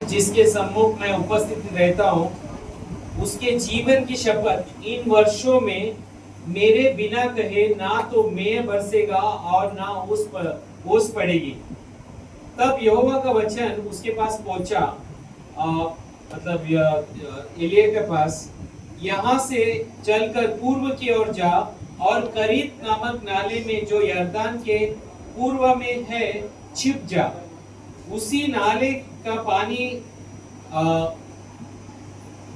जिसके सम्मुख मैं उपस्थित रहता हूँ, उसके जीवन की शपथ इन वर्षों में मेरे बिना कहे ना तो मेघ बरसेगा और ना उस पर ओस पड़ेगी। तब यहोवा का वचन उसके पास पहुंचा, मतलब एलिया के पास, यहाँ से चलकर पूर्व की ओर जा और करीत नामक नाले में जो यरदान के पूर्व में है छिप जा। उसी नाले का पानी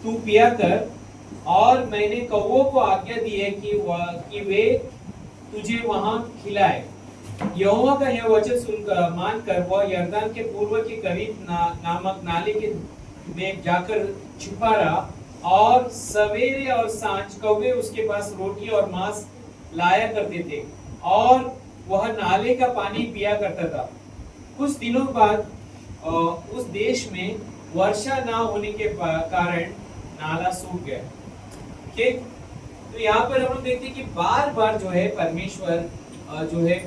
तू पिया कर, और मैंने कौवों को आज्ञा दी है कि वे तुझे वहां खिलाए। यहोवा का यह वचन सुनकर मानकर वह यरदान के पूर्व के करीब नामक नाले के में जाकर छुपा रहा, और सवेरे और सांझ कौवे उसके पास रोटी और मांस लाया करते थे, और वह नाले का पानी पिया करता था। कुछ दिनों बाद उस देश में वर्षा ना होने के कारण नाला सूख गया। ठीक, तो यहाँ पर हम लोग देखते हैं कि बार बार जो है परमेश्वर जो है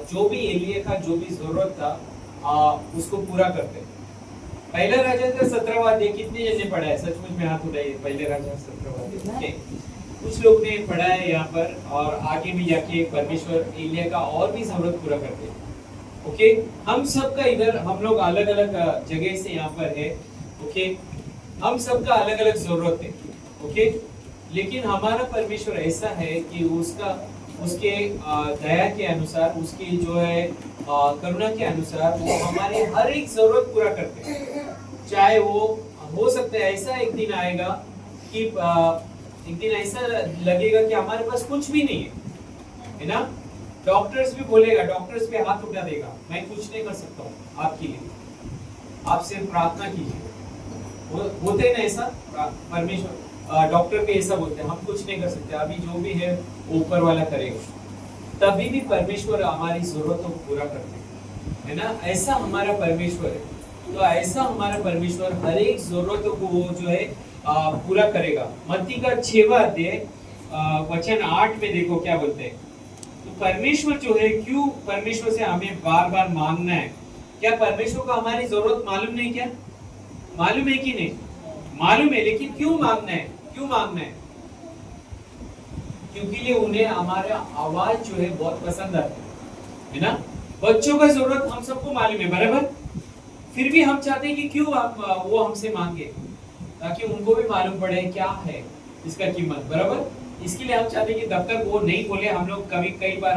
जो भी एलिया का जो भी जरूरत था उसको पूरा करते। पहला राजा का 17वां अध्याय कितने जन ने पढ़ा है? सचमुच में हाथ उठाइए। पहले राजा 17वां अध्याय कुछ लोग ने पढ़ा है यहाँ पर, और आगे भी जाके परमेश्वर एलिया का और भी जरूरत पूरा करते हैं। ओके, हम सब का इधर हम लोग अलग अलग जगह से यहाँ पर है। ओके, हम सब का अलग अलग जरूरत है। ओके, लेकिन हमारा परमेश्वर ऐसा है कि उसके दया के अनुसार, उसकी जो है करुणा के अनुसार वो हमारे हर एक जरूरत पूरा करते हैं। चाहे वो हो सकता है ऐसा एक दिन आएगा कि एक दिन ऐसा लगेगा कि हमारे पास कुछ भी नहीं है ना। डॉक्टर्स भी बोलेगा, डॉक्टर्स पे हाथ उठा देगा, मैं कुछ नहीं कर सकता हूँ आपके लिए, आप सिर्फ प्रार्थना कीजिए। होते हैं ना ऐसा, परमेश्वर डॉक्टर पे ऐसा बोलते हैं, हम कुछ नहीं कर सकते, अभी जो भी है ऊपर वाला करेगा। तभी भी परमेश्वर हमारी जरूरतों को पूरा करते हैं, है ना। ऐसा हमारा परमेश्वर है। तो ऐसा हमारा परमेश्वर हर एक जरूरतों को वो जो है पूरा करेगा। मत्ती का 6वां अध्याय वचन 8 में देखो क्या बोलते हैं। तो परमेश्वर जो है, क्यों परमेश्वर से हमें बार बार मांगना है? क्या परमेश्वर को हमारी जरूरत मालूम नहीं? क्या मालूम है कि नहीं? मालूम है, लेकिन क्यों मांगना है? क्यों मांगना है? क्योंकि उन्हें हमारा आवाज जो है बहुत पसंद आता है ना। बच्चों का जरूरत हम सबको मालूम है, बराबर। फिर भी हम चाहते हैं कि क्यों वो हमसे मांगे, ताकि उनको भी मालूम पड़े क्या है इसका कीमत, बराबर। इसके लिए हम चाहते हैं कि जब तक वो नहीं बोले, हम लोग कई बार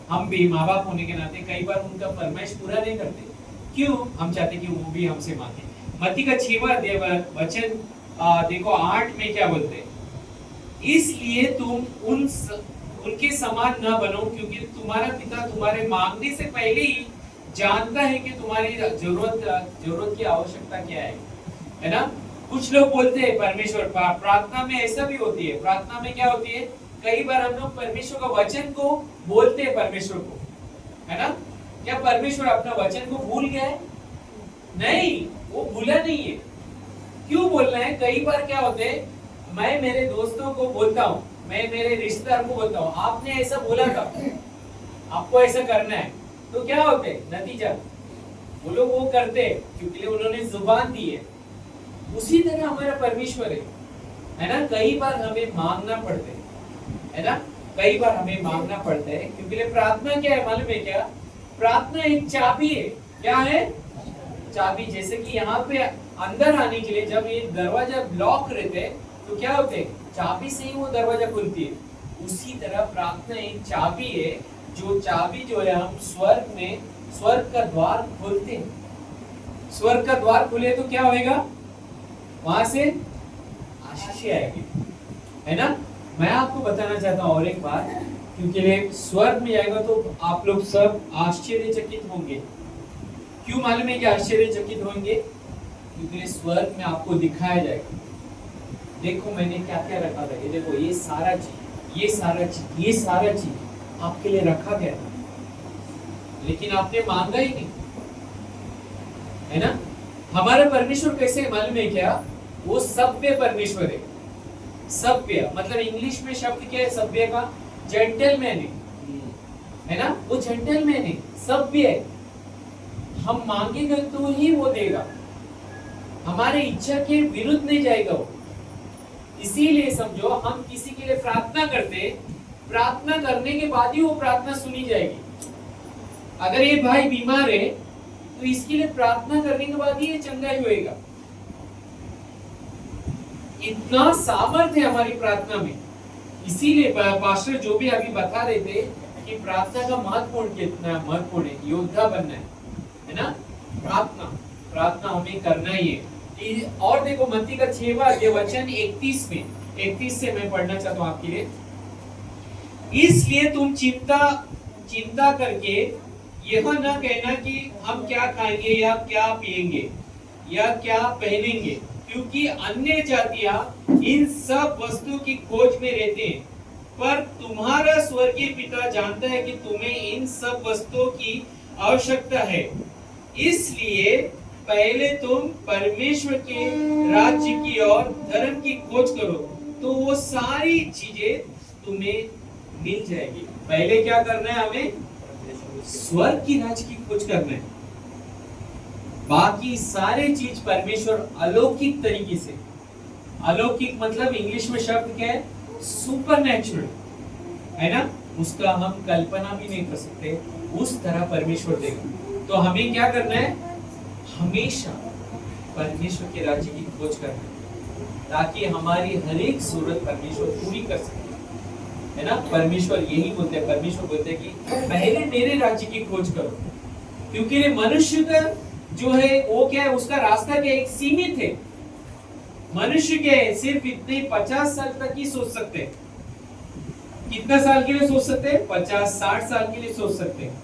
हम भी माँ बाप होने के नाते कई बार उनका फरमाइश पूरा नहीं करते। क्यों? हम चाहते कि वो भी हमसे मांगे। मत्ती का 6वां अध्याय वचन देखो 8 में क्या बोलते हैं। इसलिए तुम उनके समान न बनो, क्योंकि तुम्हारा पिता तुम्हारे मांगने से पहले ही जानता है कि तुम्हारी जरूरत की आवश्यकता क्या है ना। कुछ लोग बोलते हैं परमेश्वर, प्रार्थना में ऐसा भी होती है। प्रार्थना में क्या होती है, कई बार हम लोग परमेश्वर का वचन को बोलते हैं परमेश्वर को, है ना। क्या परमेश्वर अपना वचन को भूल गया है? नहीं, वो भूला नहीं है। क्यों बोलना है? कई बार क्या होते है, मैं मेरे दोस्तों को बोलता हूँ, मैं मेरे रिश्तेदार को बोलता हूँ, आपने ऐसा बोला था, आपको ऐसा करना है, तो क्या होते नतीजा, वो लोग वो करते क्योंकि उन्होंने जुबान दी है। उसी तरह हमारा परमेश्वर है ना। कई बार हमें मांगना पड़ता है ना, कई बार हमें मांगना पड़ता है, क्योंकि प्रार्थना क्या है मालूम है क्या? प्रार्थना एक चाबी है। क्या है? चाबी। जैसे कि यहाँ पे अंदर आने के लिए जब ये दरवाजा ब्लॉक रहते हैं तो क्या होते हैं, चाबी से ही वो दरवाजा खुलती है। उसी तरह प्रार्थना एक चाबी है, जो चाबी जो है हम स्वर्ग का द्वार खोलते हैं। स्वर्ग का द्वार खुले तो क्या होएगा, वहां से आशीष आएगी, है ना। मैं आपको बताना चाहता हूँ और एक बात, क्योंकि स्वर्ग में जाएगा तो आप लोग सब आश्चर्यचकित होंगे। क्यों मालूम है कि आश्चर्यचकित होंगे? क्योंकि स्वर्ग में आपको दिखाया जाएगा, देखो मैंने क्या क्या रखा था, ये देखो ये सारा चीज आपके लिए रखा गया था, लेकिन आपने मांगा ही नहीं, है ना। हमारा परमेश्वर कैसे है मालूम है क्या? वो सभ्य परमेश्वर है। सभ्य मतलब इंग्लिश में शब्द क्या है सभ्य का? जेंटलमैन है ना। वो जेंटलमैन है, सभ्य है। हम मांगेंगे तो ही वो देगा, हमारे इच्छा के विरुद्ध नहीं जाएगा वो। इसीलिए समझो, हम किसी के लिए प्रार्थना करते, प्रार्थना करने के बाद ही वो प्रार्थना सुनी जाएगी। अगर ये भाई बीमार है तो इसके लिए प्रार्थना करने के बाद ही ये चंगा ही होएगा। इतना सामर्थ्य है हमारी प्रार्थना में। इसीलिए पास्टर जो भी अभी बता रहे थे कि प्रार्थना का महत्वपूर्ण कितना महत्वपूर्ण है, योद्धा बनना है ना। प्रार्थना हमें करना ही है। और देखो मत्ती का 6वां अध्याय वचन 31 से मैं पढ़ना चाहता हूं आपके लिए। इसलिए तुम चिंता करके यह न कहना कि हम क्या खाएंगे या क्या पिएंगे या क्या पहनेंगे, क्योंकि अन्य जातियां इन सब वस्तुओं की खोज में रहते हैं, पर तुम्हारा स्वर्गीय पिता जानता है कि तुम्हें इन सब वस्तुओं की आवश्यकता है। इसलिए पहले तुम परमेश्वर के राज्य की और धर्म की खोज करो, तो वो सारी चीजें तुम्हें मिल जाएगी। पहले क्या करना है? हमें स्वर्ग की राज्य की खोज करना है। बाकी सारे चीज परमेश्वर अलौकिक तरीके से, अलौकिक मतलब इंग्लिश में शब्द क्या है? सुपरनैचुरल, है ना। उसका हम कल्पना भी नहीं कर सकते, उस तरह परमेश्वर देगा। तो हमें क्या करना है? हमेशा परमेश्वर के राज्य की खोज करना है, ताकि हमारी हर एक जरूरत परमेश्वर पूरी कर सके, है ना। परमेश्वर यही बोलते हैं, परमेश्वर बोलते हैं कि पहले मेरे राज्य की खोज करो, क्योंकि मनुष्य का जो है वो क्या है, उसका रास्ता क्या एक सीमित है। मनुष्य क्या है, सिर्फ इतने 50 साल तक ही सोच सकते हैं। कितना साल के लिए सोच सकते हैं? 50-60 साल के लिए सोच सकते हैं।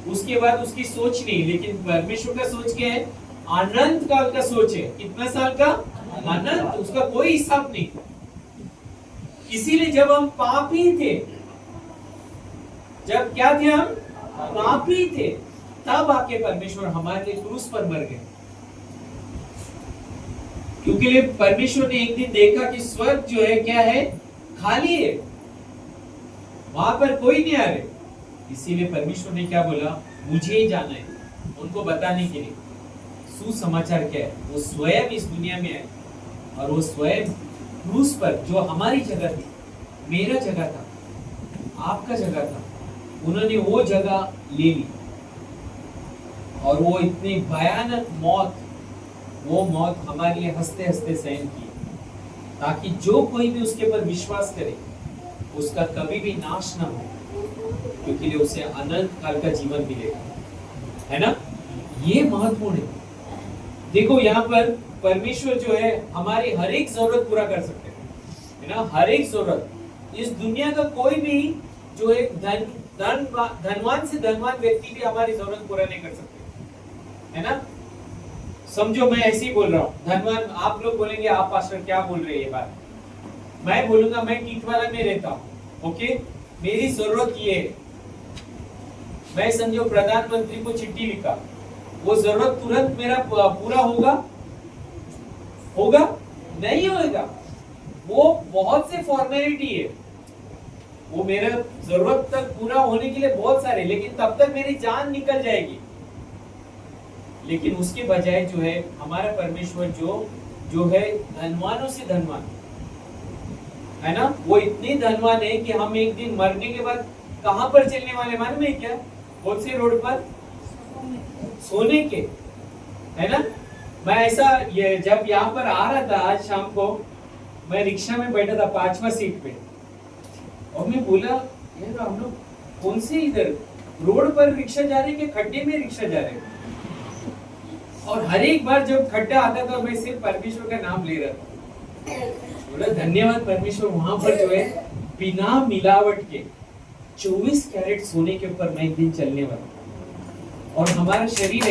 उसके बाद उसकी सोच नहीं। लेकिन परमेश्वर का सोच क्या है? अनंत काल का सोच है। कितना साल का? अनंत, उसका कोई हिसाब नहीं। इसीलिए जब हम पापी थे, जब क्या थे? हम पापी थे, तब आके परमेश्वर हमारे लिए क्रूस पर मर गए, क्योंकि परमेश्वर ने एक दिन देखा कि स्वर्ग जो है क्या है? खाली है, वहां पर कोई नहीं आ रहे। इसीलिए परमेश्वर ने क्या बोला? मुझे ही जाना है, उनको बताने के लिए। सुसमाचार क्या है? वो स्वयं इस दुनिया में है, और वो स्वयं क्रूस पर, जो हमारी जगह थी, मेरा जगह था, आपका जगह था, उन्होंने वो जगह ले ली। और वो इतनी भयानक मौत, वो मौत हमारे लिए हंसते हंसते सहन की, ताकि जो कोई भी उसके ऊपर विश्वास करे उसका कभी भी नाश ना हो, क्योंकि उसे अनंत काल का जीवन मिलेगा, है ना। ये महत्वपूर्ण है। देखो यहाँ पर परमेश्वर जो है हमारी हर एक जरूरत पूरा कर सकते हैं, है ना। हर एक जरूरत। इस दुनिया का कोई भी जो एक धनवान से धनवान व्यक्ति भी हमारी जरूरत पूरा नहीं कर सकते, है ना। समझो मैं ऐसे ही बोल रहा हूँ, धनवान। आप लोग बोलेंगे आप पास्टर क्या बोल रहे हैं ये बात। मैं बोलूंगा मैं टीटवाला में रहता हूँ, ओके, मेरी जरूरत ये है। मैं समझो प्रधानमंत्री को चिट्ठी लिखा, वो जरूरत तुरंत मेरा पूरा होगा? नहीं होगा। वो बहुत से फॉर्मेलिटी है, वो मेरा जरूरत तक पूरा होने के लिए बहुत सारे, लेकिन तब तक मेरी जान निकल जाएगी। लेकिन उसके बजाय जो है हमारा परमेश्वर जो है धनवानों से धनवान, है ना। वो इतने धनवान है कि हम एक दिन मरने के बाद कहां पर चलने वाले मालूम है क्या? कौन से रोड पर? सोने के, है ना। मैं ऐसा जब यहाँ पर आ रहा था आज शाम को, मैं रिक्शा में बैठा था 5वां सीट पे, और मैं बोला यार हम लोग कौन से इधर रोड पर रिक्शा जा रहे हैं, खड्डे में रिक्शा जा रहे हैं। और हर एक बार जब खड्डा आता था मैं सिर्फ परमेश्वर का नाम ले रहा था। बोला धन्यवाद परमेश्वर, वहां पर जो है बिना मिलावट के 24 कैरेट सोने के ऊपर मैं एक दिन चलने वाला। और हमारा शरीर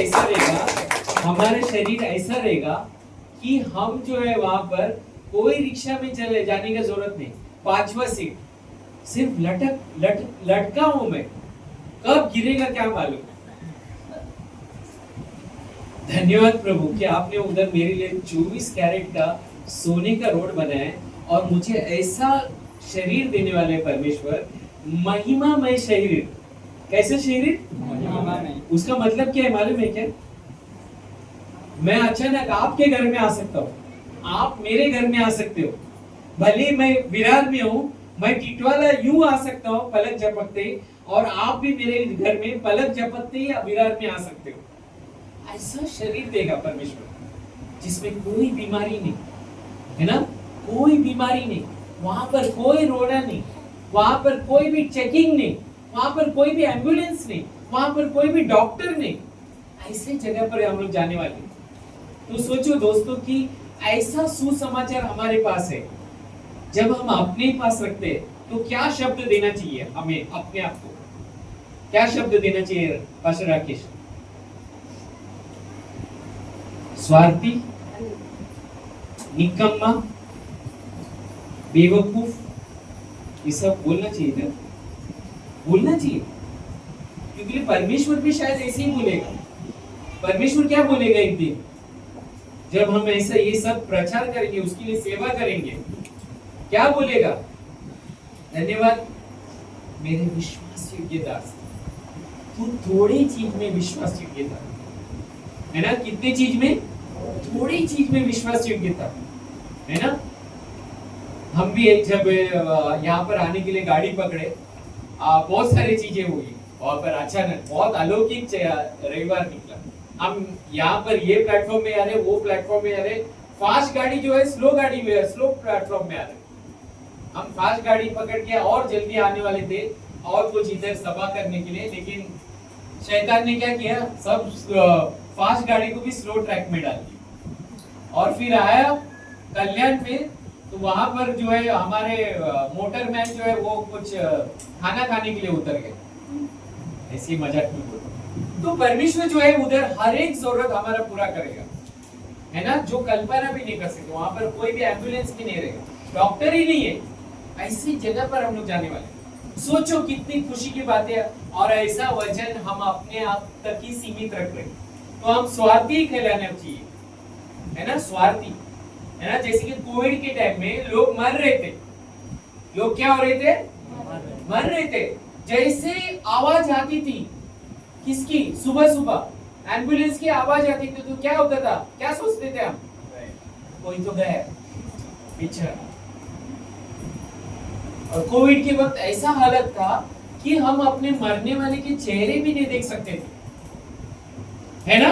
ऐसा रहेगा कि हम जो है वहां पर कोई रिक्शा में चले जाने की जरूरत नहीं। 5वां सीट, सिर्फ लटका हूं मैं, कब गिरेगा क्या मालूम। धन्यवाद प्रभु कि आपने उधर मेरे लिए 24 कैरेट का सोने का रोड बनाया है, और मुझे ऐसा शरीर देने वाले परमेश्वर, महिमामय शरीर। कैसे शरीर? महिमामय। उसका मतलब क्या है मालूम है क्या? मैं अचानक आपके घर में आ सकता हूँ, आप मेरे घर में आ सकते हो। भले मैं विरार में हूँ, मैं टिटवाला यूं आ सकता हूँ पलक झपकते ही, और आप भी मेरे घर में पलक झपकते ही विरार में आ सकते हो। ऐसा शरीर देगा परमेश्वर जिसमें कोई बीमारी नहीं, है ना, कोई बीमारी नहीं, वहां पर कोई रोना नहीं, वहां पर कोई भी चेकिंग नहीं, वहां पर कोई भी एम्बुलेंस नहीं, वहां पर कोई भी डॉक्टर नहीं। ऐसे जगह पर हम लोग जाने वाले। तो सोचो दोस्तों कि ऐसा सुसमाचार हमारे पास है। जब हम अपने पास रखते हैं तो क्या शब्द देना चाहिए हमें अपने आप को? क्या शब्द देना चाहिए पास्टर राकेश? स्वार्थी, निकम्मा, बेवकूफ, ये सब बोलना चाहिए ना, बोलना चाहिए, क्योंकि परमेश्वर भी शायद ऐसे ही बोलेगा। परमेश्वर क्या बोलेगा एक दिन जब हम ऐसा ये सब प्रचार करेंगे, उसके लिए सेवा करेंगे, क्या बोलेगा? धन्यवाद मेरे विश्वास योग्य दास, तू थोड़ी चीज में विश्वास योग्य था, है ना? कितने चीज में? थोड़ी चीज में विश्वास योग्य था, है ना? हम भी एक जब यहाँ पर आने के लिए गाड़ी पकड़े, बहुत सारी चीजें हुई, और पर अचानक बहुत अलौकिक रविवार निकला। हम यहाँ पर ये प्लेटफॉर्म में आ रहे, वो प्लेटफॉर्म में आ रहे, फास्ट गाड़ी जो है स्लो गाड़ी में, स्लो प्लेटफॉर्म में आ रहे। हम फास्ट गाड़ी पकड़ के और जल्दी आने वाले थे और कुछ इधर सभा करने के लिए, लेकिन शैतान ने क्या किया, सब फास्ट गाड़ी को भी स्लो ट्रैक में डाल दिया। और फिर आया कल्याण में, तो वहां पर जो है हमारे मोटरमैन जो है वो कुछ खाना खाने के लिए उतर गए, ऐसी मजाक में बोल। तो परमेश्वर जो है उधर हर एक जरूरत हमारा पूरा करेगा, है ना, जो कल्पना भी नहीं कर सकते। वहां पर कोई भी एम्बुलेंस भी नहीं रहेगा, डॉक्टर ही नहीं है, ऐसी जगह पर हम लोग जाने वाले। सोचो कितनी खुशी की बात है। और ऐसा वचन हम अपने आप तक ही सीमित रख रहे, तो हम स्वार्थी कहलाना चाहिए, है ना, स्वार्थी, है ना। जैसे कि कोविड के टाइम में लोग मर रहे थे, लोग क्या हो रहे थे? मर रहे थे। जैसे आवाज आती थी, किसकी? सुबह सुबह एम्बुलेंस की आवाज आती थी, तो क्या होता था? क्या सोचते थे हम? कोई तो गया पीछे। और कोविड के वक्त ऐसा हालत था कि हम अपने मरने वाले के चेहरे भी नहीं देख सकते थे, है ना।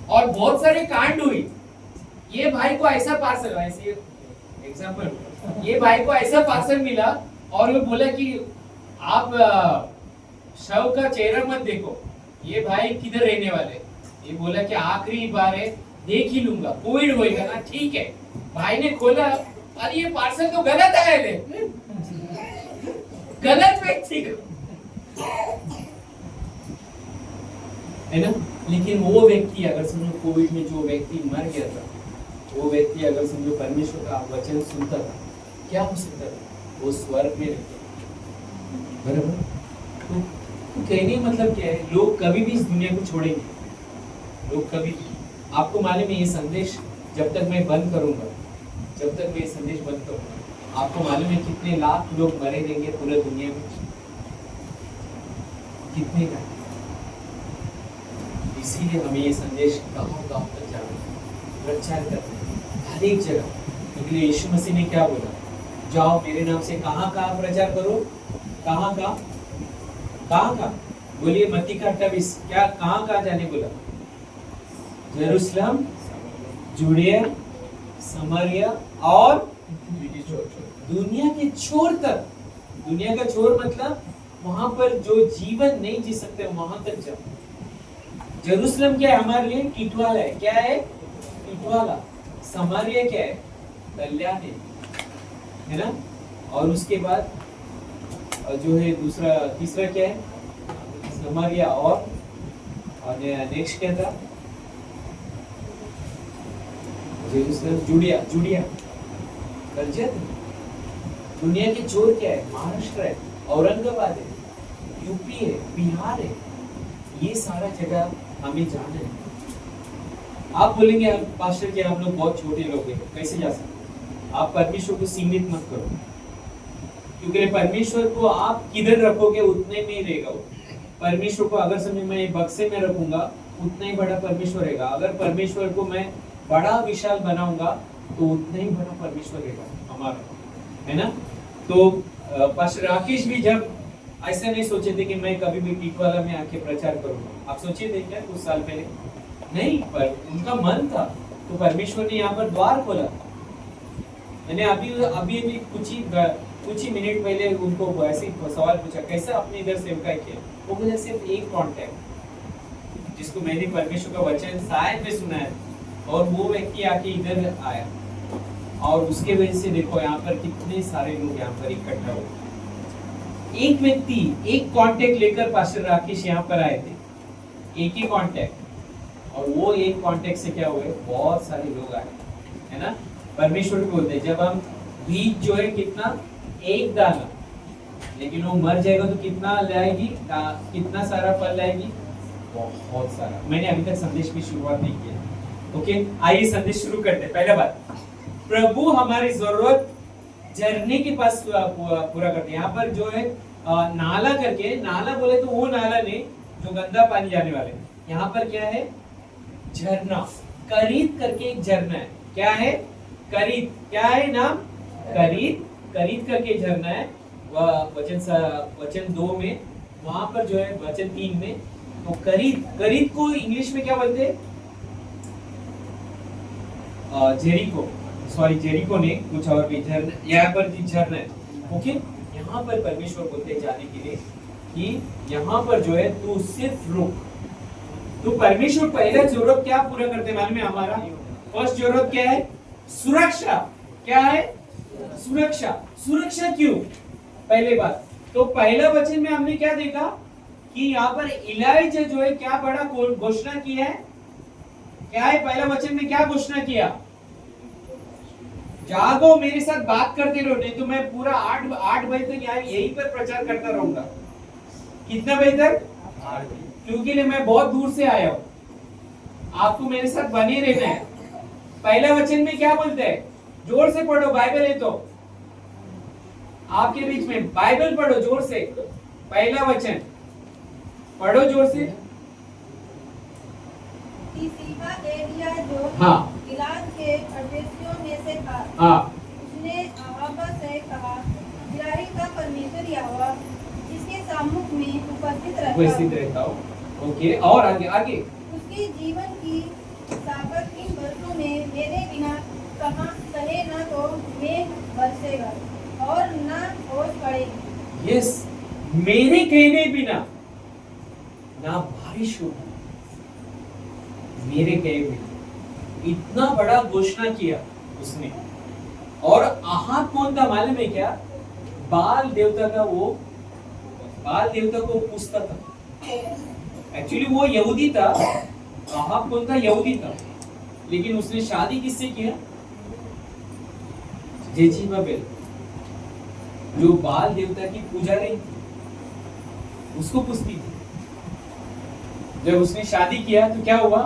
और बहुत सारे कांड हुई। ये भाई को ऐसा पार्सल, ऐसे एग्जांपल, ये भाई को ऐसा पार्सल मिला और वो बोला कि आप शव का चेहरा मत देखो, ये भाई किधर रहने वाले। ये बोला कि आखिरी बार है, देख ही लूंगा, कोविड होएगा ना, ठीक है। भाई ने खोला, अरे ये पार्सल तो गलत आया है, गलत व्यक्ति को, है ना। लेकिन वो व्यक्ति अगर समझो कोविड में जो व्यक्ति मर गया था, वो व्यक्ति अगर समझो परमेश्वर का वचन सुनता था, क्या हो सकता था? वो स्वर्ग में रहता, बराबर। तो कहने मतलब क्या है, लोग कभी भी इस दुनिया को छोड़ेंगे, लोग कभी भी। आपको मालूम है ये संदेश जब तक मैं बंद करूंगा, जब तक मैं ये संदेश बंद करूंगा, आपको मालूम है कितने लाख लोग मरे रहेंगे पूरे दुनिया में? कितने का? इसीलिए हमें ये संदेश गांव-गांव तक जाना, प्रचार करना, हर एक जगह। क्योंकि यीशु मसीह ने क्या बोला? जाओ मेरे नाम से कहाँ प्रचार करो, कहाँ बोलिए। मत्ती का 28 क्या कहाँ जाने बोला? यरूशलेम, जूडिया, समारिया और दुनिया के छोर तक। दुनिया का छोर मतलब वहां पर जो जीवन नहीं जी सकते वहां तक जाओ। यरूशलेम क्या है हमारे लिए? टिटवाला है। क्या है? टिटवाला। समारिया क्या है? कल्याण है ना। और उसके बाद जो है दूसरा तीसरा क्या है? समारिया। और नेक्स्ट क्या था? जूडिया दुनिया के चोर क्या है? महाराष्ट्र है, औरंगाबाद है, यूपी है, बिहार है। ये सारा जगह हमें जाना है। आप बोलेंगे पास्टर जी हम लोग बहुत छोटे लोग हैं, कैसे जा सकते? आप परमेश्वर को सीमित मत करो, क्योंकि परमेश्वर को आप किधर रखोगे उतने में ही रहेगा वो। परमेश्वर को अगर समय मैं बक्से में रखूंगा उतना ही बड़ा परमेश्वर रहेगा। अगर परमेश्वर को मैं बड़ा विशाल बनाऊंगा तो उतना ही बड़ा परमेश्वर रहेगा हमारा, है ना। तो पास्टर राकेश भी जब ऐसा नहीं सोचे थे कि मैं कभी भी टिटवाला में आके प्रचार करूंगा, आप सोचे थे क्या कुछ साल पहले? नहीं, पर उनका मन था, तो परमेश्वर ने यहाँ पर द्वार खोला। मैंने अभी अभी अभी कुछ ही मिनट पहले उनको ऐसे सवाल पूछा, कैसे आपने इधर सेवकाई किया? वो बोले सिर्फ एक कांटेक्ट जिसको मैंने परमेश्वर का वचन शायद में सुना है, और वो व्यक्ति आके इधर आया, और उसके वजह से देखो यहाँ पर कितने सारे लोग यहाँ पर इकट्ठा हुए। एक व्यक्ति एक कांटेक्ट लेकर पास्टर राकेश यहाँ पर आए थे, एक ही कांटेक्ट, और वो एक कांटेक्ट से क्या हुए, बहुत सारे लोग आए, है ना। परमेश्वर भी बोलते हैं जब हम बीज जो है कितना, एक दाना, लेकिन वो मर जाएगा तो कितना लाएगी, कितना सारा फल लाएगी, बहुत सारा। मैंने अभी तक संदेश की शुरुआत नहीं किया, ओके। आइए संदेश शुरू करते हैं। पहला बात, प्रभु हमारी जरूरत झरने के पास पूरा करते हैं। यहाँ पर जो है नाला करके, नाला बोले तो वो नाला नहीं जो गंदा पानी जाने वाले, यहाँ पर क्या है, झरना। करीत करके एक झरना है, क्या है, करीत, क्या है नाम, करीत, करीत करके झरना है। वचन 2 में, वहां पर जो है वचन 3 में, तो करीत, करीत को इंग्लिश में क्या बोलते हैं, जेरिको, सॉरी जेरिको ने कुछ और भी, झरना, यहाँ पर झरना है, ओके। यहाँ पर परमेश्वर बोलते हैं जाने के लिए कि यहाँ पर जो है तू सिर्फ रुक। तो परमेश्वर पहला जरूरत क्या पूरा करते हैं मालूम है हमारा? फर्स्ट जरूरत क्या है, सुरक्षा। क्या है, सुरक्षा। सुरक्षा क्यों? पहले बात तो पहला वचन में हमने क्या देखा कि यहाँ पर इलाइजा जो है क्या बड़ा घोषणा किया है, क्या है, पहला वचन में क्या घोषणा किया, जागो मेरे साथ बात करते रहो, नहीं तो मैं पूरा 8 बजे तक यहाँ यहीं पर प्रचार करता रहूंगा। कितना बजे तक? क्योंकि मैं बहुत दूर से आया हूँ, आपको मेरे साथ बने रहना है। पहला वचन में क्या बोलते हैं, जोर से पढ़ो, बाइबल है तो आपके बीच में, बाइबल पढ़ो जोर से, पहला वचन पढ़ो जोर से। हाँ, गिलाद के परदेशियों में से था। हाँ, उसने अहाबा से कहा, इस्राएल का परमेश्वर यहोवा जिसके सम्मुख में उपस्थित रहता हूँ। ओके, और आगे आगे। उसके जीवन की ताकत इन वर्षों में मेरे बिना कहाँ कहे न तो मेघ बरसेगा और न ओस पड़ेगी। यस, मेरे कहने बिना ना बारिश होगी, मेरे कहे बिना। इतना बड़ा घोषणा किया उसने। और आहाब कौन था मालूम है क्या? बाल देवता का, वो बाल देवता को पूछता था। एक्चुअली वो यहूदी था, आहाब कौन था, यहूदी था, लेकिन उसने शादी किससे किया, जेजीबेल, जो बाल देवता की पूजा रही थी, उसको पूछती थी। जब उसने शादी किया तो क्या हुआ,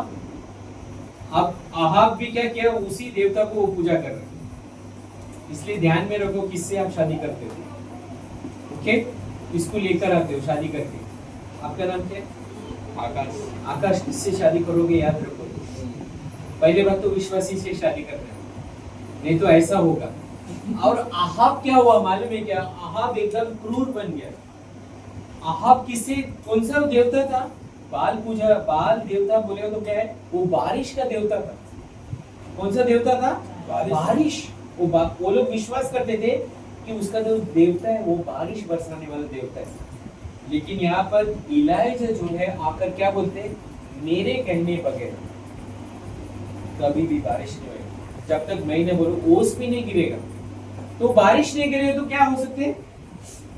अब आहाब भी क्या किया, उसी देवता को वो पूजा कर रहे। इसलिए ध्यान में रखो किससे आप शादी करते हो, ओके। इसको लेकर आते हो शादी करके। आपका नाम क्या है? आकाश। आकाश, किससे शादी करोगे याद रखो, पहले बात तो विश्वासी से शादी करना है, नहीं तो ऐसा होगा। और आहाब क्या हुआ मालूम है क्या? आहाब एकदम क्रूर बन गया। आहाब किससे, कौन सा देवता था, बाल पूजा, बाल देवता बोले तो क्या है, वो बारिश का देवता था। कौन सा देवता था? बारिश। वो लोग विश्वास करते थे कि उसका जो देवता है वो बारिश बरसाने वाला देवता है। लेकिन यहाँ पर इलाइजा जो है आकर क्या बोलते हैं, मेरे कहने बगैर कभी भी बारिश नहीं होगी, जब तक मैं नहीं बोलूं ओस भी नहीं गिरेगा। तो बारिश नहीं गिरेगा तो क्या हो सकते,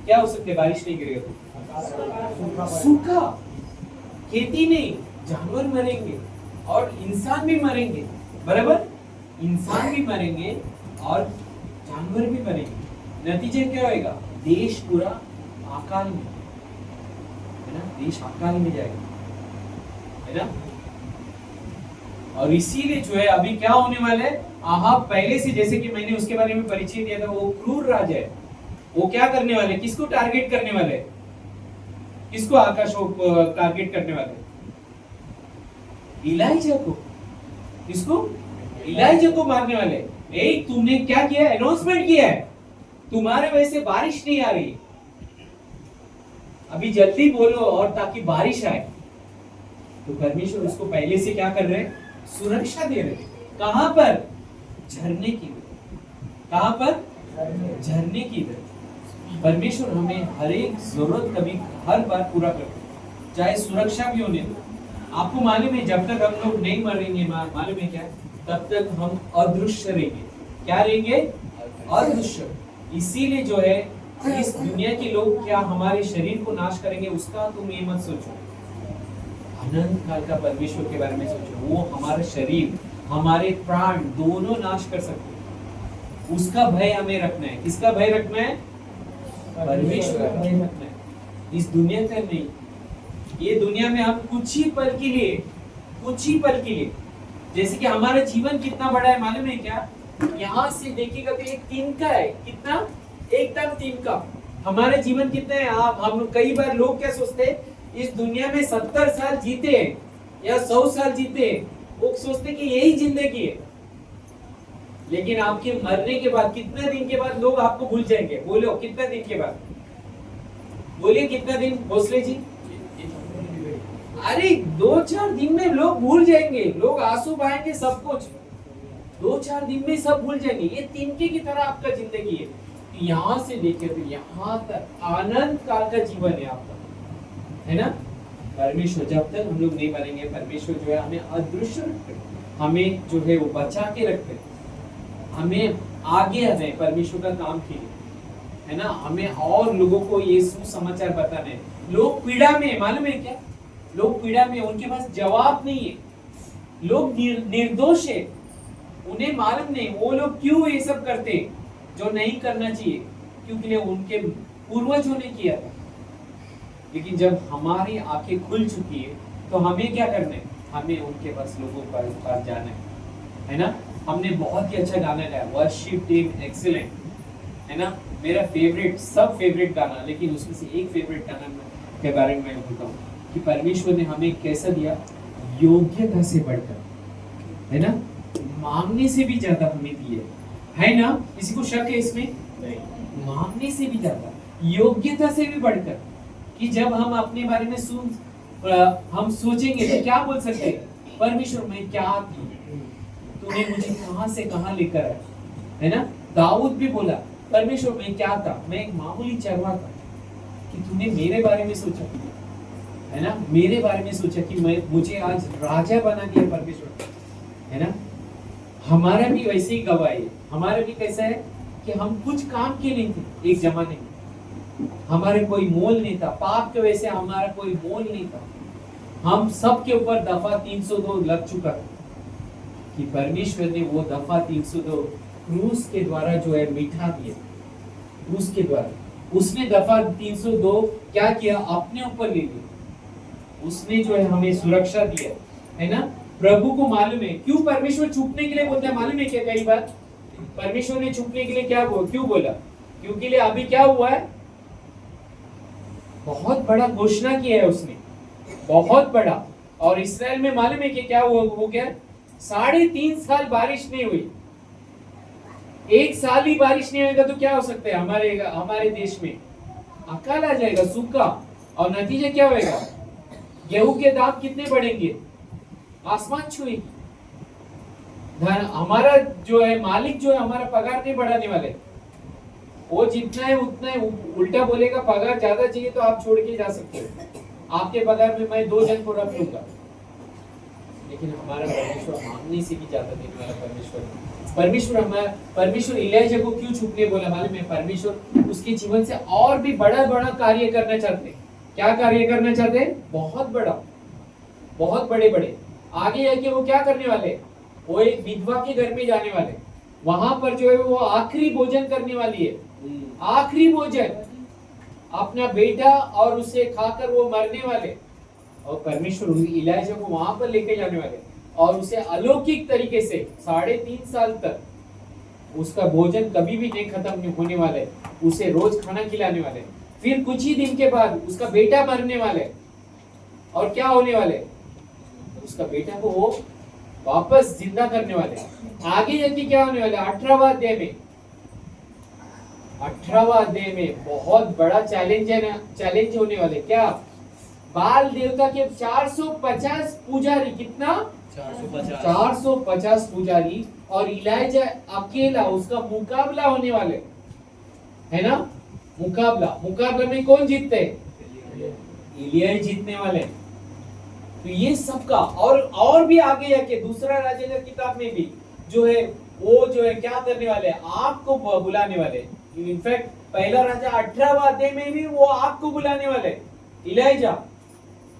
क्या हो सकते, बारिश नहीं गिरेगा तो सूखा, खेती नहीं, जानवर मरेंगे और इंसान भी मरेंगे, बराबर, इंसान भी मरेंगे और जानवर भी मरेंगे। नतीजे क्या होएगा, देश पूरा अकाल में, है ना, देश अकाल में जाएगा, है ना। और इसीलिए जो है अभी क्या होने वाला है, आहाब पहले से, जैसे कि मैंने उसके बारे में परिचय दिया था, वो क्रूर राजा है। वो क्या करने वाले, किसको टारगेट करने वाले, किसको, आकाश को टारगेट करने वाले, इलाइजा को, इसको इलाइजा को मारने वाले। एक तुमने क्या किया, अनाउंसमेंट किया है तुम्हारे वजह से बारिश नहीं आ रही, अभी जल्दी बोलो और ताकि बारिश आए। तो परमेश्वर उसको पहले से क्या कर रहे हैं, सुरक्षा दे रहे हैं। कहां पर, झरने की तरफ। कहां पर, झरने की तरफ। परमेश्वर हमें हर एक जरूरत कभी हर बार पूरा करते, चाहे सुरक्षा भी होने दो। आपको मालूम है जब तक हम लोग नहीं मरेंगे, मालूम है क्या, तब तक हम अदृश्य रहेंगे। क्या रहेंगे, अदृश्य। इसीलिए जो है इस दुनिया के लोग क्या हमारे शरीर को नाश करेंगे उसका तुम ये मत सोचो, अनंत काल का परमेश्वर के बारे में सोचो। वो हमारा शरीर, हमारे प्राण दोनों नाश कर सकते हैं। उसका भय हमें रखना है। किसका भय रखना है, परमेश्वर का भय रखना है, इस दुनिया का नहीं। ये दुनिया में हम कुछ ही पल के लिए, कुछ ही पल के लिए, जैसे कि हमारा जीवन कितना बड़ा है मालूम है क्या, यहाँ से देखिएगा तो एक तिनका है। कितना, एकदम तिनका। हमारा जीवन कितना है, आप हम कई बार लोग क्या सोचते हैं, इस दुनिया में 70 साल जीते हैं या 100 साल जीते हैं, वो सोचते कि यही जिंदगी है। लेकिन आपके मरने के बाद कितने दिन के बाद लोग आपको भूल जाएंगे, बोलो कितना दिन के बाद, बोलिए कितना दिन भोसले जी। अरे 2-4 दिन में लोग भूल जाएंगे, लोग आंसू बहाएंगे, सब कुछ 2-4 दिन में सब भूल जाएंगे। ये तिनके की तरह आपका जिंदगी है। यहाँ से देखे तो यहाँ तक अनंत काल का जीवन है आपका, है ना। परमेश्वर जब तक हम लोग नहीं मरेंगे, परमेश्वर जो है हमें अदृश्य रखते, हमें जो है वो बचा के रखते, हमें आगे आ जाए परमेश्वर का काम के लिए, है ना। हमें और लोगों को ये सुसमाचार बताना है। लोग पीड़ा में, मालूम है क्या, लोग पीड़ा में, उनके पास जवाब नहीं है। लोग निर्दोष है, उन्हें मालूम नहीं वो लोग क्यों ये सब करते जो नहीं करना चाहिए, क्योंकि उनके पूर्वजों ने किया था। लेकिन जब हमारी आंखें खुल चुकी है तो हमें क्या करना है, हमें उनके पास लोगों के पास जाना है ना। हमने बहुत ही अच्छा गाना गाया, वर्शिप टीम एक्सीलेंट, है ना। मेरा फेवरेट, सब फेवरेट गाना, लेकिन उसमें से एक फेवरेट गाना के बारे में मैं बोलता हूँ कि परमेश्वर ने हमें कैसा दिया, योग्यता से बढ़कर, है ना, मांगने से भी ज्यादा हमें दिए, है ना। किसी को शक है इसमें, नहीं। मांगने से भी ज्यादा, योग्यता से भी बढ़कर, कि जब हम अपने बारे में हम सोचेंगे तो क्या बोल सकते हैं, परमेश्वर मैं क्या थी, तूने मुझे कहां से कहां लेकर आया, है ना। दाऊद भी बोला, परमेश्वर मैं क्या था, मैं एक मामूली चरवाहा था, कि तूने मेरे बारे में सोचा, है ना, मेरे बारे में सोचा कि मैं, मुझे आज राजा बना दिया परमेश्वर, है ना। हमारा भी वैसे ही गवाही है। हमारा भी कैसा है कि हम कुछ काम के नहीं थे एक जमाने में, हमारे कोई मोल नहीं था, पाप के वजह से हमारा कोई मोल नहीं था। हम सब के ऊपर दफा 302 लग चुका था, कि परमेश्वर ने वो दफा 302 क्रूस के द्वारा जो है मिटा दिया। क्रूस के द्वारा उसने दफा 302 क्या किया, अपने ऊपर ले लिया। उसने जो है हमें सुरक्षा दिया, है ना। प्रभु को मालूम है क्यों परमेश्वर छुपने के लिए बोलता है, मालूम है क्या, कई बार परमेश्वर ने छुपने के लिए क्यों बोला, क्योंकि लिए अभी क्या हुआ है, बहुत बड़ा घोषणा किया है उसने, बहुत बड़ा। और इस्राएल में मालूम है कि क्या हुआ, वो क्या, 3.5 साल बारिश नहीं हुई। 1 साल ही बारिश नहीं होगा तो क्या हो सकता है, हमारे देश में अकाल आ जाएगा, सूखा। और नतीजा क्या होगा, गेहूं के दाम कितने बढ़ेंगे, आसमान छुएगी। हमारा जो है मालिक जो है हमारा पगार नहीं बढ़ाने वाले, वो जितना है उतना है, उल्टा बोलेगा पगार ज्यादा चाहिए तो आप छोड़ के जा सकते हो, आपके पगार में मैं 2 जन को रख लूंगा। लेकिन हमारा परमेश्वर मांगने से भी ज्यादा देने वाला परमेश्वर इलाइजा को क्यों छुपने बोला मालूम है, परमेश्वर उसके जीवन से और भी बड़ा बड़ा कार्य करना चाहते हैं। क्या कार्य करना चाहते हैं, बहुत बड़ा, बहुत बड़े बड़े। आगे जाके वो क्या करने वाले, वो एक विधवा के घर में जाने वाले, वहां पर जो है वो आखिरी भोजन करने वाली है, आखिरी भोजन, अपना बेटा, और उसे खाकर वो मरने वाले। और परमेश्वर इलाइजा को वहां पर लेके जाने वाले और उसे अलौकिक तरीके से 3.5 साल तक उसका भोजन कभी भी नहीं खत्म होने वाले, उसे रोज खाना खिलाने वाले। फिर कुछ ही दिन के बाद उसका बेटा मरने वाले, और क्या होने वाले, उसका बेटा को वो वापस जिंदा करने वाले। आगे जाके क्या होने वाला? 18वां अध्याय में, 18वां अध्याय में बहुत बड़ा चैलेंज है ना, चैलेंज होने वाले। क्या? बाल देवता के 450 पुजारी, कितना? 450 पुजारी, और इलाइजा अकेला, उसका मुकाबला होने वाले, है ना? मुकाबला में कौन जीतते? एलिया जीतने वाले। तो ये सबका और भी आगे जाके दूसरा राजा की किताब में भी जो है वो जो है क्या करने वाले? आग को बुलाने वाले। इनफैक्ट पहला राजा 18वां अध्याय में भी वो आग को बुलाने वाले, इलाइजा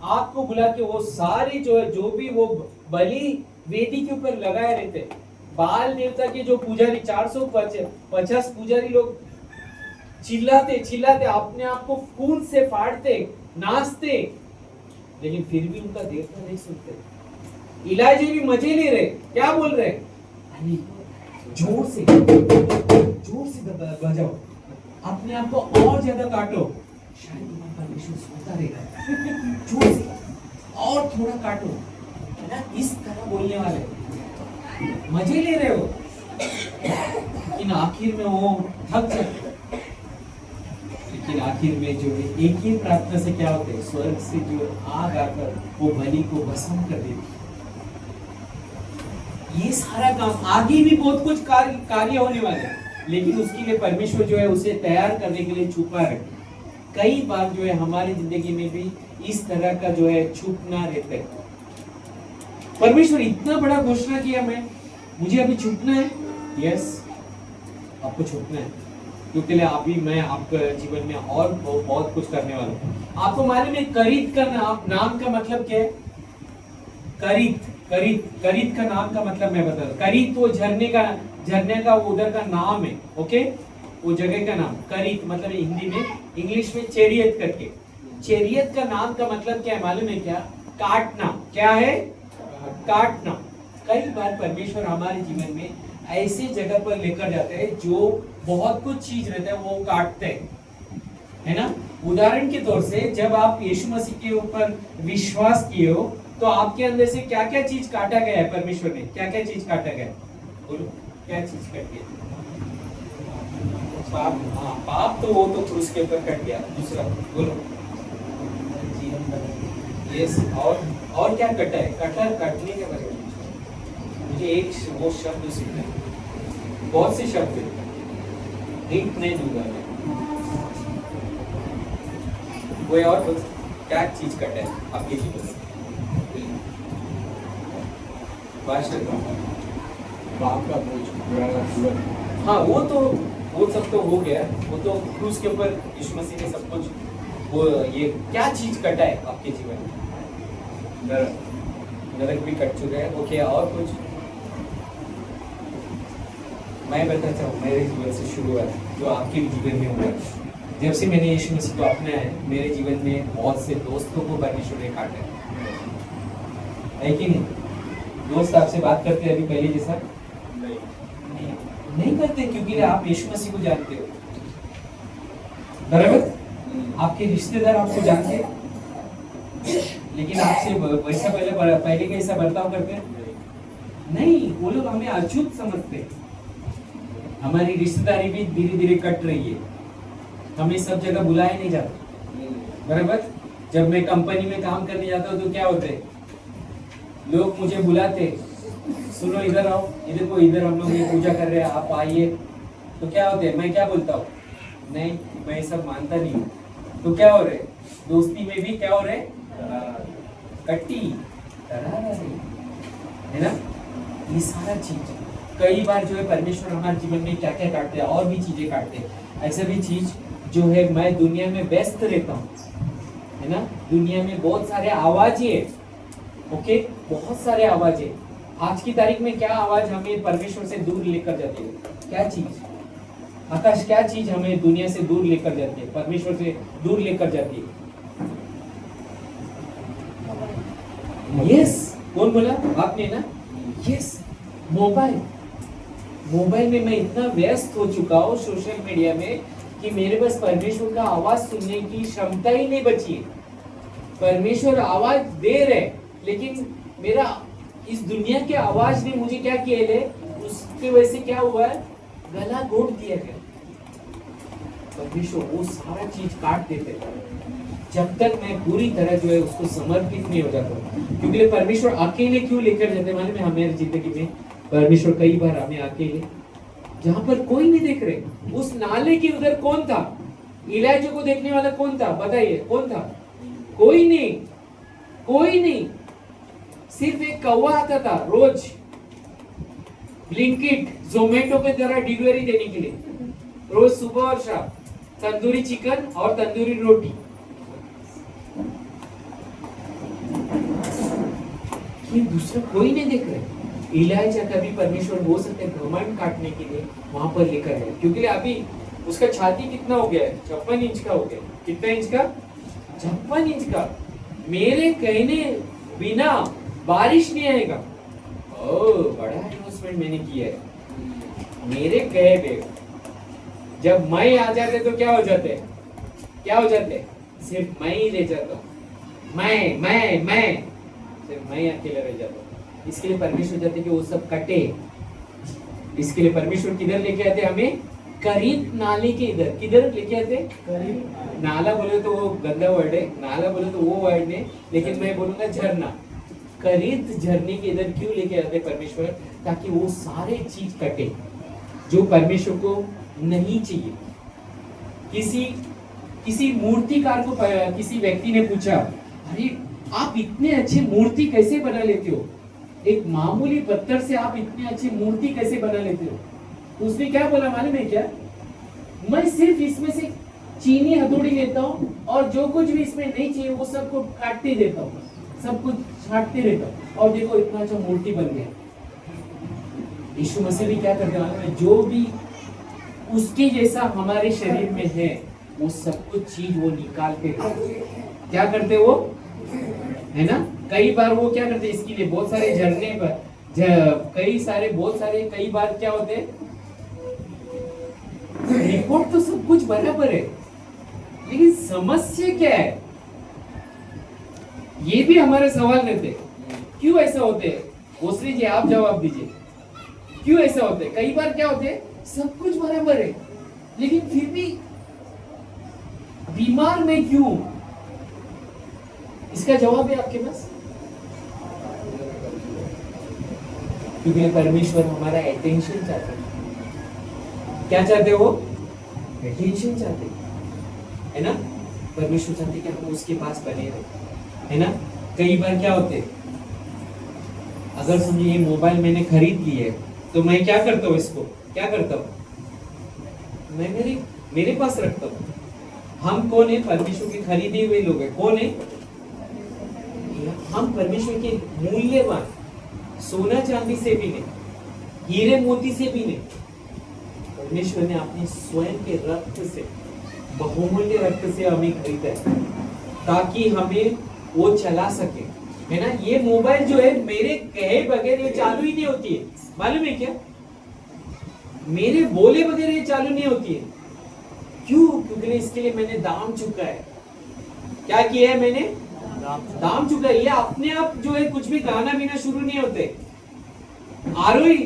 आग को बुला के वो सारी जो है जो भी वो बलि वेदी के ऊपर लगाए रहते, बाल देवता के जो पुजारी 450 पुजारी लोग चिल्लाते अपने आप को खून से फाड़ते, नाचते, लेकिन फिर भी उनका देवता नहीं सुनते। इलाइजा भी मजे ले रहे, क्या बोल रहे? अरे जोर से बजाओ, अपने आप को और ज्यादा काटो, शायद तुम्हारा परमेश्वर सुनता रहेगा। जोर से और थोड़ा काटो, है ना? इस तरह बोलने वाले, मजे ले रहे हो, लेकिन आखिर में वो थक जाते। लेकिन आखिर में जो है एक ही प्रार्थना से क्या होते हैं? स्वर्ग से जो आग आकर वो बलि को भस्म कर देती। ये सारा काम आगे भी बहुत कुछ कार्य होने वाले हैं, लेकिन उसके लिए परमेश्वर जो है उसे तैयार करने के लिए छुपा रखे। कई बार जो है हमारी जिंदगी में भी इस तरह का जो है छुपना रहता है। परमेश्वर इतना बड़ा घोषणा किया, मुझे अभी छुपना है। यस, आपको छुपना है, क्योंकि अभी मैं आपके जीवन में और बहुत कुछ करने वाला हूँ। आपको मालूम है करीत का नाम का मतलब क्या है? करीत का नाम का मतलब मैं बता दूं। करीत वो झरने का उधर का नाम है। ओके, वो जगह का नाम करीत मतलब हिंदी में, इंग्लिश में चेरियत करके। चेरियत का नाम का मतलब क्या है मालूम है? क्या? काटना। क्या है? काटना। कई बार परमेश्वर हमारे जीवन में ऐसे जगह पर लेकर जाते हैं जो बहुत कुछ चीज रहता है वो काटते हैं, है ना? उदाहरण के तौर से जब आप यीशु मसीह के ऊपर विश्वास किए हो तो आपके अंदर से क्या क्या चीज काटा गया है? परमेश्वर ने क्या क्या चीज काटा गया? बोलो, क्या चीज कट गया? पाप। हाँ, पाप तो वो तो क्रूस के ऊपर कट गया। दूसरा बोलो, यस। और क्या कटा है? कटने के बारे में मुझे एक वो शब्द सीखना है, बहुत से शब्द हिंट नहीं दूंगा मैं। कोई और क्या चीज कटा है आपके जीवन में? पाप का बोझ। हाँ, वो सब तो हो गया। वो तो क्रूस के ऊपर यीशु मसीह ने सब कुछ वो ये क्या चीज कटा है आपके जीवन में? नरक भी कट चुका है। ओके, और कुछ? मैं बताता हूँ मेरे जीवन से शुरुआत जो आपके जीवन में हुआ। जब से मैंने यीशु मसीह को अपनाया है, मेरे जीवन में बहुत से दोस्तों को परमेश्वर ने काटा है कि नहीं? दोस्त आपसे बात करते हैं अभी पहले जैसा? नहीं करते, क्योंकि आप यीशु मसीह को जानते हो, बराबर? आपके रिश्तेदार आपको जानते हैं, लेकिन आपसे वैसा पहले कैसा बर्ताव करते हैं? नहीं, वो लोग हमें अछूत समझते हैं। हमारी रिश्तेदारी भी धीरे धीरे कट रही है, हमें सब जगह बुलाया नहीं जाता, बराबर? जब मैं कंपनी में काम करने जाता हूँ तो क्या होते हैं? लोग मुझे बुलाते, सुनो इधर आओ, इधर को, इधर हम लोग ये पूजा कर रहे हैं, आप आइए। तो क्या होते हैं? मैं क्या बोलता हूँ? नहीं, मैं सब मानता नहीं हूँ। तो क्या हो रहे? दोस्ती में भी क्या हो रहे? कट्टी है ना? ये सारा चीज कई बार जो है परमेश्वर हमारे जीवन में क्या क्या काटते हैं, और भी चीजें काटते हैं। ऐसा भी चीज जो है, मैं दुनिया में व्यस्त रहता हूँ, है ना? दुनिया में बहुत सारे आवाज है। ओके, बहुत सारे आवाज है। आज की तारीख में क्या आवाज हमें परमेश्वर से दूर लेकर जाती है? क्या चीज? आकाश, क्या चीज हमें दुनिया से दूर लेकर जाती है, परमेश्वर से दूर लेकर जाती है? यस, कौन बोला? आपने ना? यस, मोबाइल में मैं इतना व्यस्त हो चुका हूँ सोशल मीडिया में कि मेरे पास परमेश्वर का आवाज सुनने की क्षमता ही नहीं बची है। परमेश्वर आवाज दे रहे, लेकिन मेरा इस दुनिया के आवाज ने मुझे क्या किया है, उसके वजह से क्या हुआ है, गला घोट दिया गया। परमेश्वर वो सारा चीज काट देते जब तक मैं पूरी तरह जो है उसको समर्पित नहीं हो जाता हूँ। क्योंकि परमेश्वर अकेले क्यों लेकर जाते, मालूम है हमारी जिंदगी में परमेश्वर कई बार हमें अकेले, जहां पर कोई नहीं देख रहे, उस नाले के उधर कौन था, इलाइजा को देखने वाला कौन था, बताइए कौन था? कोई नहीं, कोई नहीं। सिर्फ एक कौवा आता था रोज ब्लिंकिट जोमेटो पे तरह डिलीवरी देने के लिए, रोज सुबह और शाम तंदूरी चिकन और तंदूरी रोटी। ये दूसरा कोई नहीं देख रहे। इलाइजा का भी परमेश्वर हो सकते हैं घमंड काटने के लिए वहां पर लेकर है, क्योंकि अभी उसका छाती कितना हो गया है, 56 इंच का हो गया। कितना इंच का? 56 इंच का। मेरे कहने बिना बारिश नहीं आएगा। ओह, बड़ा इन्वेस्टमेंट मैंने किया है। मेरे कहे पे जब मैं आ जाते तो क्या हो जाते, क्या हो जाते? सिर्फ मैं ही ले जाता हूँ। मैं सिर्फ मैं अकेले रह जाता हूँ। इसके लिए परमेश्वर चाहते कि वो सब कटे। इसके लिए परमेश्वर किधर लेके आते हमें? करीब नाले के इधर। किधर लेके आते? करीब। नाला बोले तो वो गंदा वर्ड है, नाला बोले तो वो वर्ड नहीं, लेकिन मैं बोलूंगा झरना। करीब झरने के इधर क्यों लेके आते परमेश्वर? ताकि वो सारे चीज कटे जो परमेश्वर को नहीं चाहिए। किसी मूर्तिकार को किसी व्यक्ति ने पूछा, अरे आप इतने अच्छे मूर्ति कैसे बना लेते हो? एक मामूली पत्थर से आप इतने अच्छे मूर्ति कैसे बना लेते हो? उसने क्या बोला मालूम है क्या? मैं सिर्फ इसमें से चीनी हथौड़ी लेता हूँ और जो कुछ भी इसमें नहीं चाहिए वो सबको काटते देता हूँ, सब कुछ छाटते रहता हूँ, और देखो इतना अच्छा मूर्ति बन गया। यीशु मसीह भी क्या करते हैं, जो भी उसके जैसा हमारे शरीर में है वो सब कुछ चीज वो निकालते क्या करते वो, है ना? कई बार वो क्या करते, इसके लिए बहुत सारे झरने पर कई बार क्या होते, रिपोर्ट तो सब कुछ बराबर है, लेकिन समस्या क्या है? ये भी हमारे सवाल रहते, क्यों ऐसा होते? ओसरी जी आप जवाब दीजिए, क्यों ऐसा होते? कई बार क्या होते, सब कुछ बराबर है लेकिन फिर भी बीमार में क्यों? इसका जवाब है आपके पास? क्योंकि परमेश्वर हमारा अटेंशन चाहते हैं। क्या चाहते हो? अटेंशन चाहते है ना? परमेश्वर चाहते कि हम उसके पास बने रहे, है ना? कई बार क्या होते, अगर समझिए ये मोबाइल मैंने खरीद ली है तो मैं क्या करता हूँ, इसको क्या करता हूँ, मैं मेरे पास रखता हूँ। हम कौन है? परमेश्वर के खरीदे हुए लोग हैं। कौन है हम? परमेश्वर के मूल्यवान, सोना चांदी से भी नहीं, हीरे मोती से भी नहीं, परमेश्वर ने अपने स्वयं के रक्त से, बहुमूल्य रक्त से हमें खरीदा है ताकि हमें वो चला सके, है ना? ये मोबाइल जो है मेरे कहे बगैर ये चालू ही नहीं होती है, मालूम है क्या? मेरे बोले बगैर ये चालू नहीं होती है। क्यों? क्योंकि इसके लिए मैंने दाम चुका है। क्या किया है मैंने? दाम चुका है। ये अपने आप जो है कुछ भी गाना बीना शुरू नहीं होते, आरोही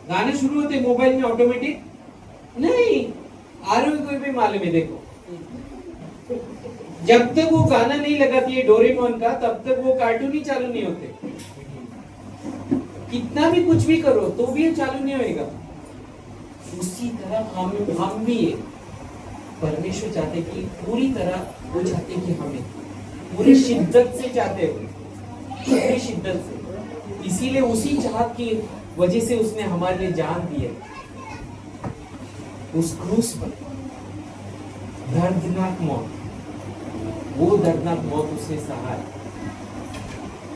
गाने शुरू होते मोबाइल में ऑटोमेटिक नहीं। आरोही कोई भी मालूम है, देखो जब तक वो गाना नहीं लगाती है डोरेमोन का तब तक वो कार्टून ही चालू नहीं होते। कितना भी कुछ भी करो तो भी ये चालू नहीं होएगा। उसी तरह हम भी है। परमेश्वर चाहते कि पूरी तरह वो चाहते कि हमें पूरी शिद्दत से चाहते हैं, पूरी शिद्दत से। इसीलिए उसी चाहत की वजह से उसने हमारे लिए जान दी है। उस क्रूस पर दर्दनाक मौत, वो दर्दनाक मौत उसने सहा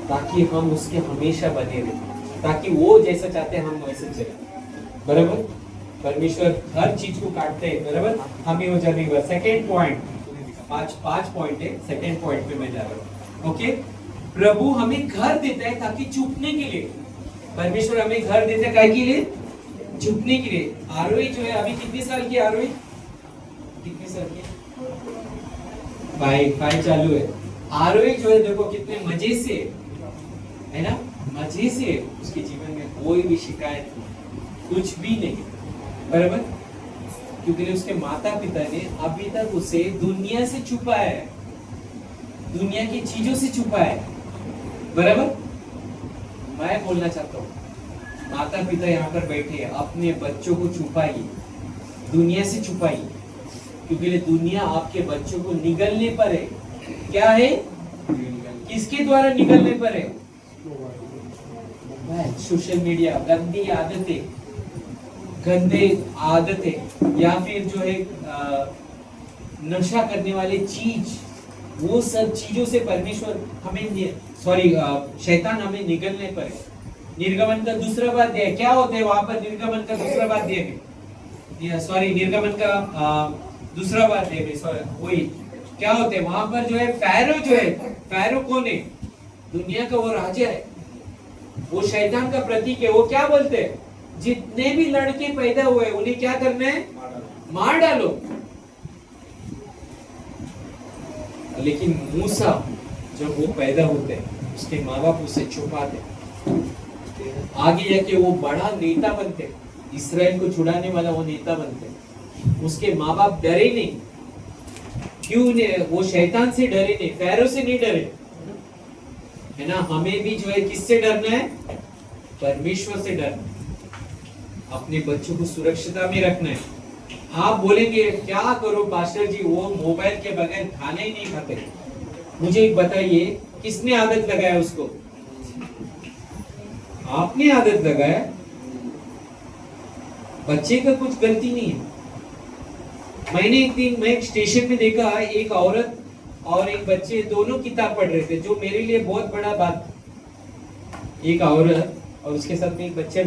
ताकि हम उसके हमेशा बने रहे, ताकि वो जैसा चाहते हैं हम वैसे चले। बराबर? परमेश्वर हर चीज को काटते हैं, बराबर? हमें हो जाने के बाद सेकेंड पॉइंट, पांच पॉइंट है, सेकेंड पॉइंट पे मैं जा रहा हूँ। ओके, प्रभु हमें घर देता है ताकि चुपने के लिए। परमेश्वर हमें घर देता है के लिए, चुपने के लिए। आरोही जो है अभी कितने साल की? आरोही कितने साल की? 5 चालू है। आरोही जो है देखो कितने मजे से, है ना? मजे से उसके जीवन में कोई भी शिकायत नहीं, कुछ भी नहीं, बराबर, क्योंकि उसके माता पिता ने अभी तक उसे दुनिया से छुपाया है, दुनिया की चीजों से छुपाया है, बराबर। मैं बोलना चाहता हूँ, माता पिता यहाँ पर बैठे हैं, अपने बच्चों को छुपाइए, दुनिया से छुपाइए, क्योंकि दुनिया आपके बच्चों को निगलने पर है। क्या है? किसके द्वारा निगलने पर है? सोशल मीडिया, गंदी आदतें, गंदे आदतें, या फिर जो है नशा करने वाले चीज, वो सब चीजों से परमेश्वर हमें शैतान हमें निगलने पर है। निर्गमन का दूसरा अध्याय क्या होता है वहां पर? निर्गमन का दूसरा अध्याय में, निर्गमन का दूसरा अध्याय में वही क्या होते हैं वहां पर? जो है फैरो, जो है फैरो कौन है? दुनिया का वो राजा है, वो शैतान का प्रतीक है। वो क्या बोलते हैं? जितने भी लड़के पैदा हुए उन्हें क्या करना है? मार डालो। लेकिन मूसा जब वो पैदा होते हैं, उसके माँ बाप उसे छुपाते, आगे जाके वो बड़ा नेता बनते, इस्राएल को छुड़ाने वाला वो नेता बनते। उसके माँ बाप डरे नहीं, क्यों ने? वो शैतान से डरे नहीं, फैरो से नहीं डरे, है ना। हमें भी जो है किससे डरना है? परमेश्वर से डरना, अपने बच्चों को सुरक्षिता में रखना है। आप बोलेंगे क्या करो पास्टर जी, वो मोबाइल के बगैर खाना ही नहीं खाते। मुझे एक बताइए, किसने आदत लगाया उसको? आपने आदत लगाया, बच्चे का कुछ गलती नहीं है। मैंने एक स्टेशन में देखा, एक औरत और एक बच्चे दोनों किताब पढ़ रहे थे, जो मेरे लिए बहुत बड़ा बात। एक औरत और उसके साथ में एक बच्चा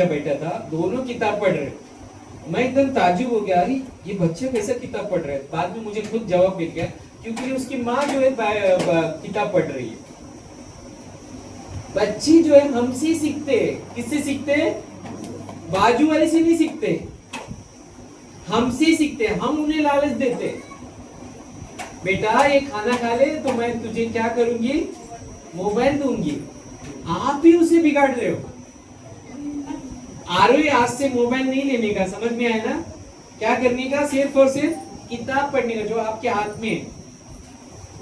बैठा था, दोनों किताब पढ़ रहे। मैं एकदम ताजुब हो गया, अरे ये बच्चा कैसा किताब पढ़ रहा है। बाद में मुझे खुद जवाब मिल गया, क्योंकि उसकी माँ जो है किताब पढ़ रही है। बच्चे जो है हमसे सीखते हैं। किससे सीखते हैं? बाजू वाले से नहीं सीखते, हमसे सीखते हैं। हम उन्हें लालच देते हैं, बेटा ये खाना खा ले तो मैं तुझे क्या करूंगी? मोबाइल दूंगी। आप भी उसे बिगाड़ रहे हो। आरोही आज से मोबाइल नहीं लेने का, समझ में आया ना? क्या करने का? सिर्फ और सिर्फ किताब पढ़ने का, जो आपके हाथ में है।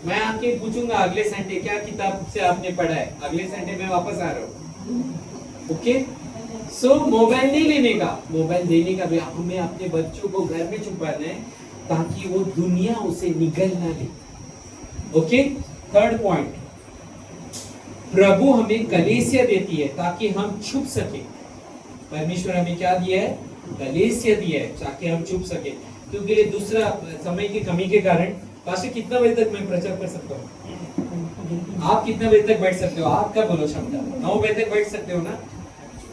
मैं आपके पूछूंगा अगले संडे क्या किताब से आपने पढ़ा है, अगले संडे मैं वापस आ रहा हूँ। ओके, सो मोबाइल नहीं लेने का, मोबाइल देने का भी हमें अपने बच्चों को घर में छुपाना है, ताकि वो दुनिया उसे निगल ना ले। ओके, थर्ड पॉइंट, प्रभु हमें कलीसिया देती है ताकि हम छुप सके। परमेश्वर हमें क्या दिया है? कलीसिया दिया है ताकि हम छुप सके। क्योंकि दूसरा, समय की कमी के कारण पास्टर कितना बजे तक मैं प्रचार कर सकता हूँ? आप कितना बजे तक बैठ सकते हो? आपका बोलो क्षमता। 9 बजे तक बैठ सकते हो ना?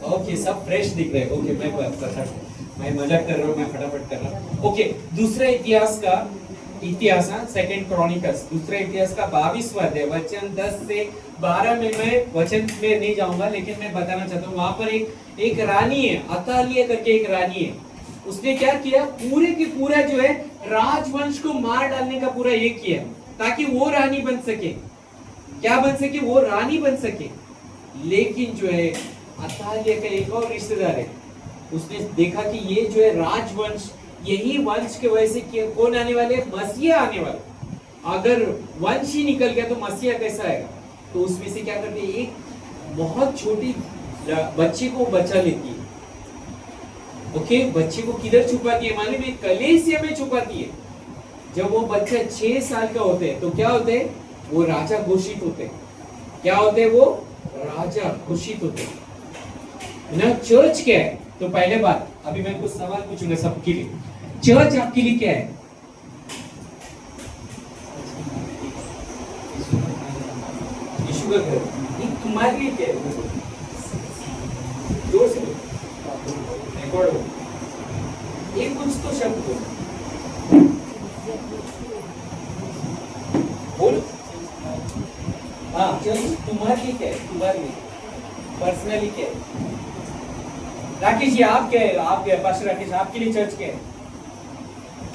ओके, सब फ्रेश दिख रहे हैं। ओके, मैं मजाक कर रहा हूँ, मैं फटाफट कर रहा हूँ। ओके, दूसरा इतिहास, सेकंड क्रॉनिकल्स, दूसरा इतिहास का 22वां अध्याय, वचन 10 से 12 में, मैं वचन में नहीं जाऊंगा, लेकिन मैं बताना चाहता हूँ। वहां पर एक रानी है, अतालिया करके एक रानी है। उसने क्या किया? पूरे की पूरा जो है राजवंश को मार डालने का पूरा ये किया, ताकि वो रानी बन सके। क्या बन सके? वो रानी बन सके। लेकिन जो है अतालिया का एक और रिश्तेदार है, उसने देखा कि ये जो है राजवंश, यही वंश के वजह से कौन आने वाले? मसीहा आने वाला। अगर वंश ही निकल गया तो मसीहा कैसा आएगा? तो उसमें से क्या करते हैं, एक बहुत छोटी बच्चे को बचा लेती है। ओके, बच्चे को किधर छुपाती है मालूम है? कलीसिया में छुपाती है। जब वो बच्चा 6 साल का होते हैं तो क्या होते हैं? वो राजा घोषित होते हैं। क्या होते हैं? वो राजा घोषित होते हैं ना। चर्च क्या है? तो पहले बात, अभी मैं कुछ सवाल पूछूंगा सबके लिए। चर्च आपके लिए क्या है? यीशु का घर। ये तुम्हारे लिए क्या है? जोर से रिकॉर्ड हो, एक कुछ तो शब्द बोलो। हाँ, चर्च तुम्हारे लिए क्या है? तुम्हारे लिए पर्सनली क्या है? राकेश जी, आप क्या है? आप क्या है? पास्टर राकेश, आपके लिए चर्च क्या है?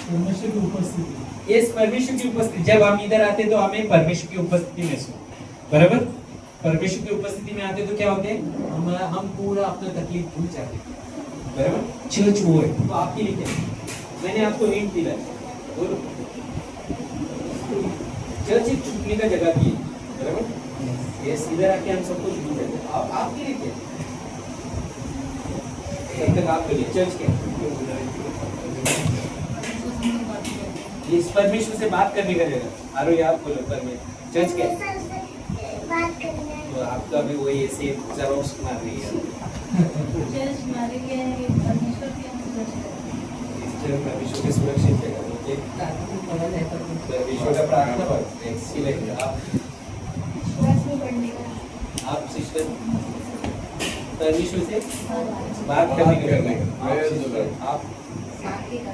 परमेश्वर की उपस्थिति। यस, परमेश्वर की उपस्थिति। जब हम इधर आते तो हमें परमेश्वर की उपस्थिति महसूस, बराबर। परमेश्वर की उपस्थिति में आते तो क्या होते हैं, हम पूरा अपना तकलीफ भूल जाते हैं, बराबर। चर्च वो है, तो आपके लिए क्या है? मैंने आपको हिंट दिया है, बोलो। चर्च एक छुपने का जगह भी है, बराबर। यस, इधर आके हम सब कुछ भूल जाते हैं। आपके लिए क्या है? तब तक आपके लिए चर्च क्या है? इस परमेश्वर से बात करने का जगह। आरो याद बोलो, परमेश्वर चर्च क्या है? तो आपका भी वही ऐसे जरोक्स मार रही है। चर्च हमारे लिए है कि परमेश्वर की हम सुरक्षा करें। इस चर्च परमेश्वर की सुरक्षित जगह, ओके। परमेश्वर का प्रार्थना पर एक्सीलेंट। विश्वास में बढ़ने का आप सिस्टर परमेश्वर से बात करने का जगह। आप शांति का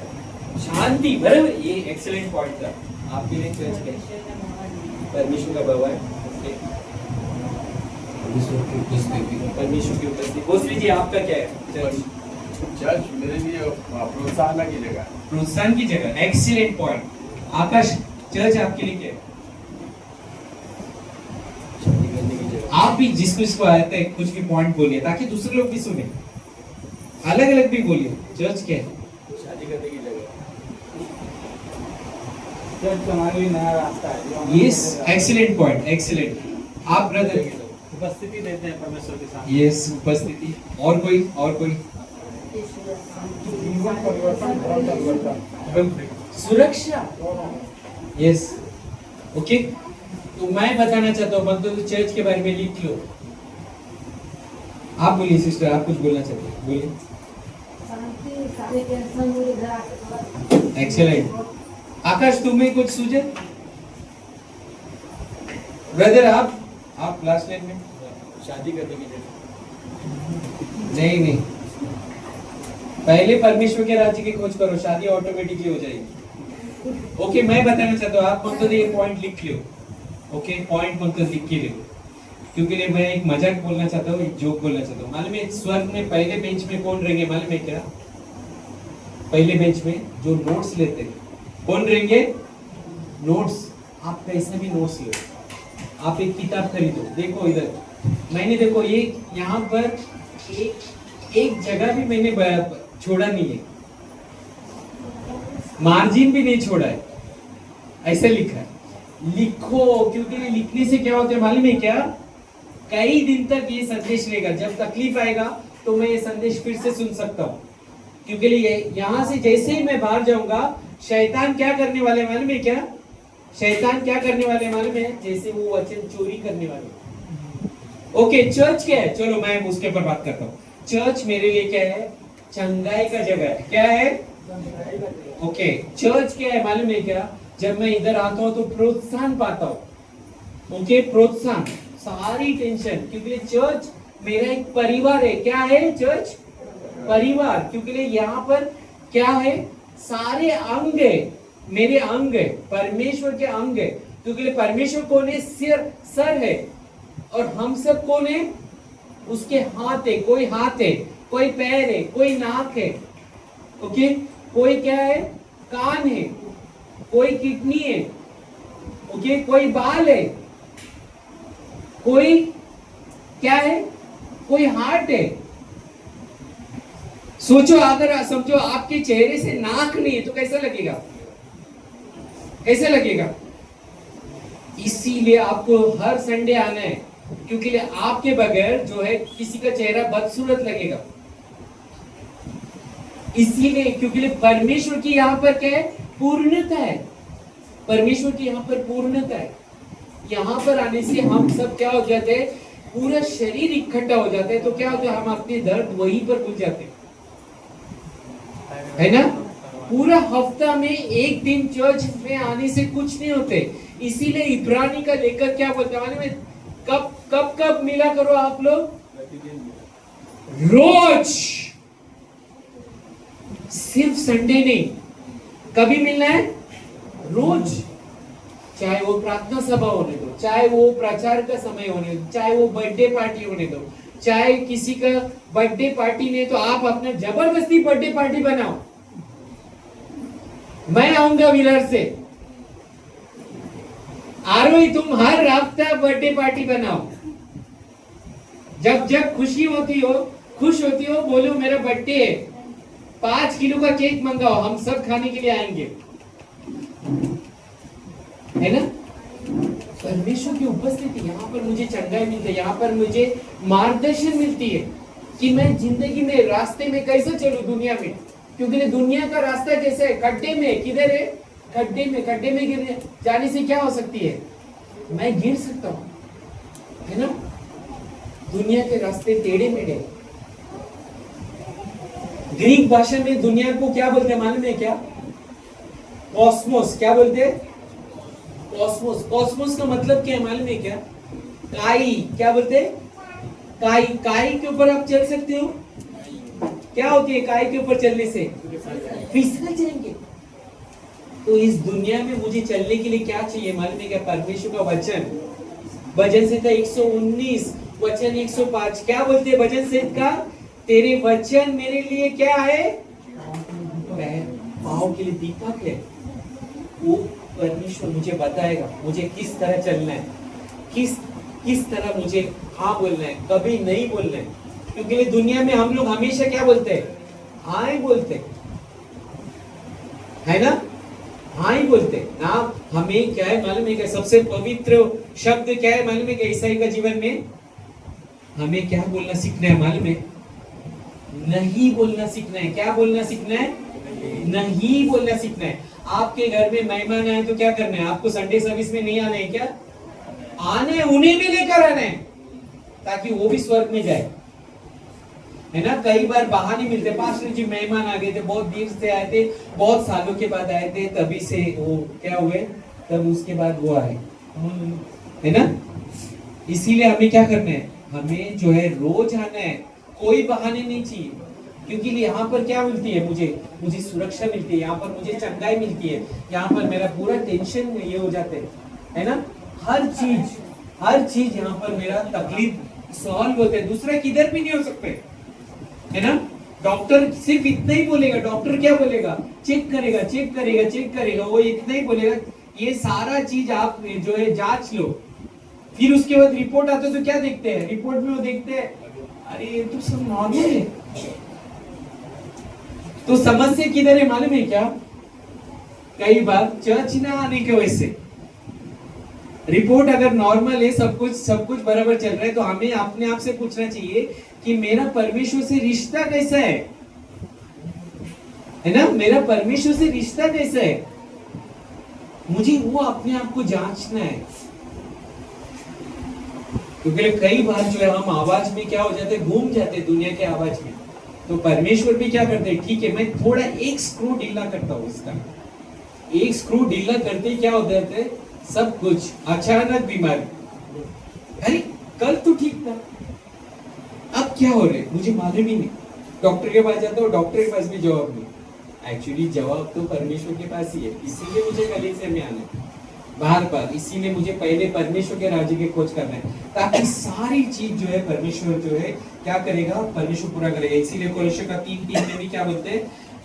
शांति, बराबर, ये एक्सीलेंट पॉइंट था आपके लिए। चर्च क्या है? परमेश्वर का भवन, ओके। परमेश्वर की उपस्थिति। भोसले जी, आपका क्या है? चर्च चर्च मेरे लिए प्रोत्साहन की जगह है। प्रोत्साहन की जगह, एक्सीलेंट पॉइंट। आकाश, चर्च आपके लिए क्या है? आप भी जिसको इसको आता है कुछ भी पॉइंट बोलिए ताकि दूसरे लोग भी सुने, अलग अलग भी बोलिए। चर्च क्या है? शादी करने की जगह। चर्च हमारे लिए नया रास्ता है जो हमें यस, एक्सीलेंट पॉइंट, एक्सीलेंट। आप ब्रदर? उपस्थिति देते हैं परमेश्वर के साथ। यस, उपस्थिति। और कोई? और कोई? जीवन परिवर्तन, धर्म परिवर्तन। सुरक्षा, यस, ओके। तो मैं बताना चाहता हूँ, मतलब तो चर्च के बारे में लिख लो। आप बोलिए सिस्टर, आप कुछ बोलना चाहते हैं, बोलिए। शांति सारे टेंशन मुझे इधर आके एक्सीलेंट। आकाश, तुम्हें कुछ सूझे? ब्रदर, आप लास्ट लाइन में। शादी करने की जगह। नहीं, पहले परमेश्वर के राज्य की खोज करो, शादी ऑटोमेटिकली हो जाएगी। ओके, मैं बताना चाहता हूँ, आप मतलब ये पॉइंट लिख लो। ओके, पॉइंट मतलब लिख के लो, क्योंकि मैं एक मजाक बोलना चाहता हूँ, एक जोक बोलना चाहता हूँ। मालूम है स्वर्ग में पहले बेंच में कौन रहेंगे? मालूम है क्या? पहले बेंच में जो नोट्स लेते हैं, कौन रहेंगे? नोट्स। आप कैसे भी नोट्स लो, आप एक किताब खरीदो, देखो इधर मैंने, देखो ये यहाँ पर एक जगह भी मैंने छोड़ा नहीं है, मार्जिन भी नहीं छोड़ा है, ऐसे लिखा है। लिखो, क्योंकि लिखने से क्या होता है मालूम है क्या? कई दिन तक ये संदेश रहेगा, जब तकलीफ आएगा तो मैं ये संदेश फिर से सुन सकता हूँ। क्योंकि यहाँ से जैसे ही मैं बाहर जाऊंगा, शैतान क्या करने वाले मालूम है क्या? शैतान क्या करने वाले मालूम है? जैसे वो वचन चोरी करने वाले। ओके, चर्च क्या है? चलो मैं उसके ऊपर बात करता हूँ। चर्च मेरे लिए क्या है? चंगाई का जगह है। क्या है? ओके, चर्च क्या है मालूम है क्या? जब मैं इधर आता हूँ तो प्रोत्साहन पाता हूँ। ओके, प्रोत्साहन, सारी टेंशन, क्योंकि चर्च मेरा एक परिवार है। क्या है? चर्च परिवार, क्योंकि यहाँ पर क्या है? सारे अंग है, मेरे अंग है, परमेश्वर के अंग है। क्योंकि परमेश्वर कौन है? सर है, और हम सब कौन है? उसके हाथ है। कोई हाथ है, कोई पैर है, कोई नाक है, ओके, कोई क्या है? कान है, कोई किडनी है, ओके, कोई बाल है, कोई क्या है? कोई हार्ट है। सोचो, अगर समझो आपके चेहरे से नाक नहीं है तो कैसा लगेगा? कैसे लगेगा? इसीलिए आपको हर संडे आना है, क्योंकि आपके बगैर जो है किसी का चेहरा बदसूरत लगेगा। इसीलिए, क्योंकि परमेश्वर की यहाँ पर क्या है? पूर्णता है। परमेश्वर की यहाँ पर पूर्णता है। यहाँ पर आने से हम सब क्या हो जाते हैं? पूरा शरीर इकट्ठा हो जाता है। तो क्या होता है? हम अपने दर्द वहीं पर भूल जाते हैं, है ना? पूरा हफ्ता में एक दिन चर्च में आने से कुछ नहीं होते। इसीलिए इब्रानी का लेकर क्या बोलता है? कब कब कब मिला करो आप लोग? रोज, सिर्फ संडे नहीं, कभी मिलना है? रोज। चाहे वो प्रार्थना सभा होने दो, चाहे वो प्रचार का समय होने दो, चाहे वो बर्थडे पार्टी होने दो, चाहे किसी का बर्थडे पार्टी नहीं तो आप अपना जबरदस्ती बर्थडे पार्टी बनाओ। मैं आऊंगा विलर से, आरोही तुम हर हफ्ता बर्थडे पार्टी बनाओ, जब जब खुशी होती हो, खुश होती हो, बोलो मेरा बर्थडे है, 5 किलो का केक मंगाओ, हम सब खाने के लिए आएंगे, है ना? परमेश्वर की उपस्थिति, यहाँ पर मुझे चंगाई मिलती है, यहाँ पर मुझे मार्गदर्शन मिलती है कि मैं जिंदगी में रास्ते में कैसे चलूं दुनिया में, क्योंकि दुनिया का रास्ता कैसे है, खड्डे में, किधर है? खड्डे में गिरने जाने से क्या हो सकती है? मैं गिर सकता हूँ, है ना? दुनिया के रास्ते टेढ़े मेढ़े। ग्रीक भाषा में दुनिया को क्या बोलते हैं मालूम है क्या? कॉस्मोस। क्या बोलते हैं? कॉस्मोस। कॉस्मोस का मतलब क्या है मालूम है क्या? काई। क्या बोलते हैं? काई। काई के ऊपर आप चल सकते हो? क्या होती है काई के ऊपर चलने से? फिसल जाएंगे। तो इस दुनिया में मुझे चलने के लिए क्या चाहिए मालूम है क्या? परमेश्वर का वचन। भजन संहिता 119 वचन 105 क्या बोलते हैं भजन संहिता? तेरे वचन मेरे लिए क्या है? पाँव के लिए दीपक है। वो परमेश्वर मुझे बताएगा मुझे किस तरह चलना है, किस तरह मुझे हाँ बोलना है, कभी नहीं बोलना है। क्योंकि दुनिया में हम लोग हमेशा क्या बोलते हैं? हाँ ही बोलते हैं, है ना? हाँ ही बोलते हैं ना। हमें क्या है मालूम है क्या? सबसे पवित्र शब्द क्या है मालूम है क्या? ईसाई का जीवन में हमें क्या बोलना सीखना है मालूम है? नहीं बोलना सीखना है। क्या बोलना सीखना है? नहीं बोलना सीखना है। आपके घर में मेहमान आए तो क्या करना है? आपको संडे सर्विस में नहीं आना है क्या? आने हैं, उन्हें भी लेकर आना है ताकि वो भी स्वर्ग में जाए, है ना? कई बार बहाने मिलते, पास्टर जी मेहमान आ गए थे, बहुत देर से आए थे, बहुत सालों के बाद आए थे, तभी से वो क्या हुए, तब उसके बाद वो आए, है ना? इसीलिए हमें क्या करना है? हमें जो है रोज आना है, कोई बहाने नहीं चाहिए। क्योंकि यहाँ पर क्या मिलती है? मुझे सुरक्षा मिलती है, यहाँ पर मुझे चंगाई मिलती है, यहाँ पर मेरा पूरा टेंशन ये हो जाते है ना? हर चीज यहाँ पर मेरा तकलीफ सॉल्व होते हैं। दूसरा किधर भी नहीं हो सकते, है ना? डॉक्टर सिर्फ इतना ही बोलेगा। डॉक्टर क्या बोलेगा? चेक करेगा, वो इतना ही बोलेगा, ये सारा चीज आप जो है जांच लो। फिर उसके बाद रिपोर्ट आते तो क्या देखते हैं? रिपोर्ट में वो देखते हैं अरे ये तो सब नॉर्मल है। तो समस्या किधर है मालूम है क्या? कई बार चर्च ना आने की वजह से। रिपोर्ट अगर नॉर्मल है, सब कुछ बराबर चल रहा है, तो हमें अपने आप से पूछना चाहिए कि मेरा परमेश्वर से रिश्ता कैसा है ना? मेरा परमेश्वर से रिश्ता कैसा है? मुझे वो अपने आप को जांचना है। क्योंकि कई बार जो है हम आवाज में क्या हो जाते, घूम जाते दुनिया के आवाज में। तो परमेश्वर भी क्या करते हैं? ठीक है, मैं थोड़ा एक स्क्रू ढीला करता हूँ इसका। एक स्क्रू ढीला करते क्या हो जाता है? सब कुछ अचानक बीमारी। अरे कल तो ठीक था, अब क्या हो रहा है मुझे मालूम ही नहीं। डॉक्टर के पास जाता हूँ, डॉक्टर के पास भी जवाब नहीं। एक्चुअली जवाब तो परमेश्वर के पास ही है, इसीलिए मुझे कलीसिया में आना है बार, इसीलिए मुझे पहले परमेश्वर के राज्य की खोज करना है, ताकि सारी चीज जो है परमेश्वर जो है क्या करेगा? परमेश्वर पूरा करेगा। इसीलिए कोलोस्से का 3:3 में भी क्या बोलते हैं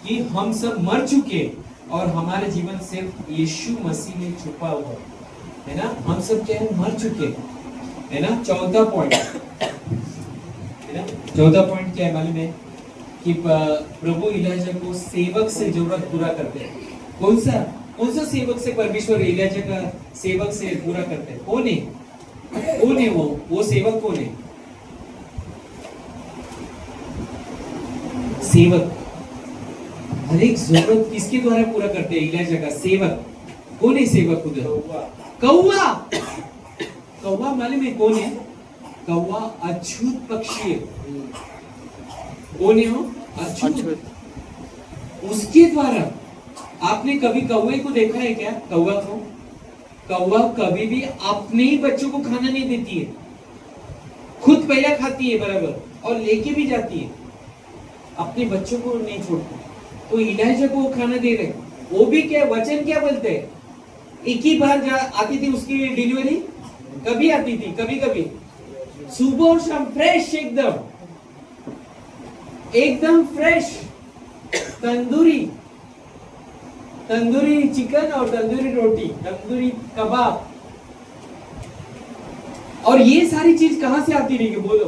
कि हम सब मर चुके और हमारे जीवन सिर्फ यीशु मसीह में छुपा हुआ है ना? हम सब क्या है? मर चुके, है ना? चौथा पॉइंट क्या है मालूम है? कि प्रभु इलाजा को सेवक से जरूरत पूरा करते हैं। कौन सा सेवक से परमेश्वर इलाजा का सेवक से पूरा करते हैं? कौन है वो सेवक कौन है? सेवक हर एक जरूरत किसके द्वारा पूरा करते हैं? इलाजा का सेवक। कौन है सेवक? उधर कौवा मालूम है कौन है? कौवा अछूत पक्षी है। कौन है वो? अछूत। उसके द्वारा आपने कभी कौवे को देखा है क्या? कौवा कभी भी अपने ही बच्चों को खाना नहीं देती है, खुद पहले खाती है बराबर और लेके भी जाती है, अपने बच्चों को नहीं छोड़ती। तो इलाजा को वो खाना दे रहे, वो भी क्या वचन क्या बोलते हैं? एक ही बार आती थी उसकी डिलीवरी, कभी आती थी, कभी सुबह और शाम फ्रेश, एकदम फ्रेश, तंदूरी चिकन और तंदूरी रोटी, तंदूरी कबाब। और ये सारी चीज कहां से आती रही बोलो?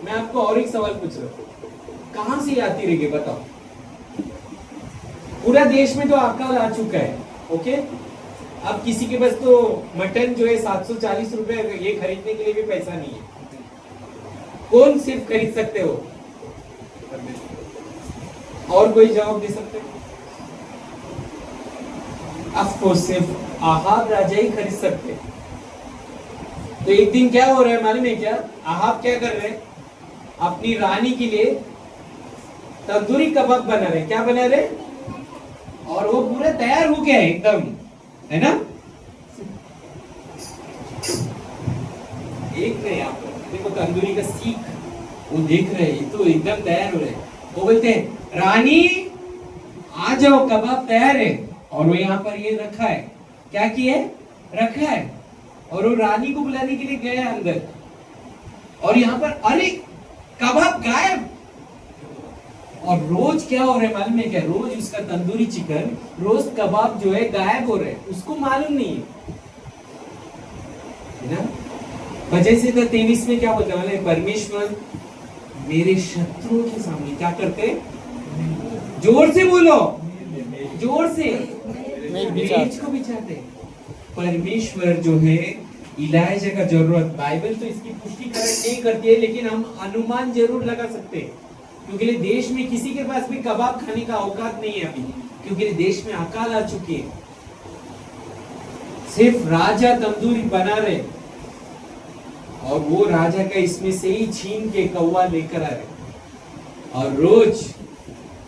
मैं आपको और एक सवाल पूछ रहा हूँ, कहां से आती रहेगी बताओ? पूरा देश में तो अकाल आ चुका है, ओके। अब किसी के पास तो मटन जो है 740 रुपए ये खरीदने के लिए भी पैसा नहीं है। कौन सिर्फ खरीद सकते हो? और कोई जवाब दे सकते हो? ऑफकोर्स सिर्फ आहाब राजा ही खरीद सकते। तो एक दिन क्या हो रहा है मालूम है क्या? आहाब क्या कर रहे हैं? अपनी रानी के लिए तंदूरी कबाब बना रहे। क्या बना रहे? और वो पूरा तैयार हो गया है एकदम, है ना? एक नहीं, आप देखो तंदूरी का सीख वो देख रहे हैं, तो एकदम तैयार हो रहे हैं। वो बोलते हैं रानी आ जाओ कबाब तैयार है। और वो यहाँ पर ये रखा है, क्या किया है? रखा है। और वो रानी को बुलाने के लिए गया अंदर, और यहाँ पर अरे कबाब गायब। और रोज क्या हो रहा है मालूम है क्या? रोज उसका तंदूरी चिकन, रोज कबाब जो है गायब हो रहे हैं, उसको मालूम नहीं है ना? वजह से तो 23 में क्या बोलते हैं? परमेश्वर मेरे शत्रुओं के सामने क्या करते? जोर से बोलो, जोर से मेज को बिछाते। परमेश्वर जो है इलाइजा का जरूरत, बाइबल तो इसकी पुष्टिकरण नहीं करती है, लेकिन हम अनुमान जरूर लगा सकते हैं, क्योंकि देश में किसी के पास भी कबाब खाने का औकात नहीं है अभी, क्योंकि देश में अकाल आ चुकी है। सिर्फ राजा तंदूरी बना रहे, और वो राजा का इसमें से ही छीन के कौवा लेकर आ रहे, और रोज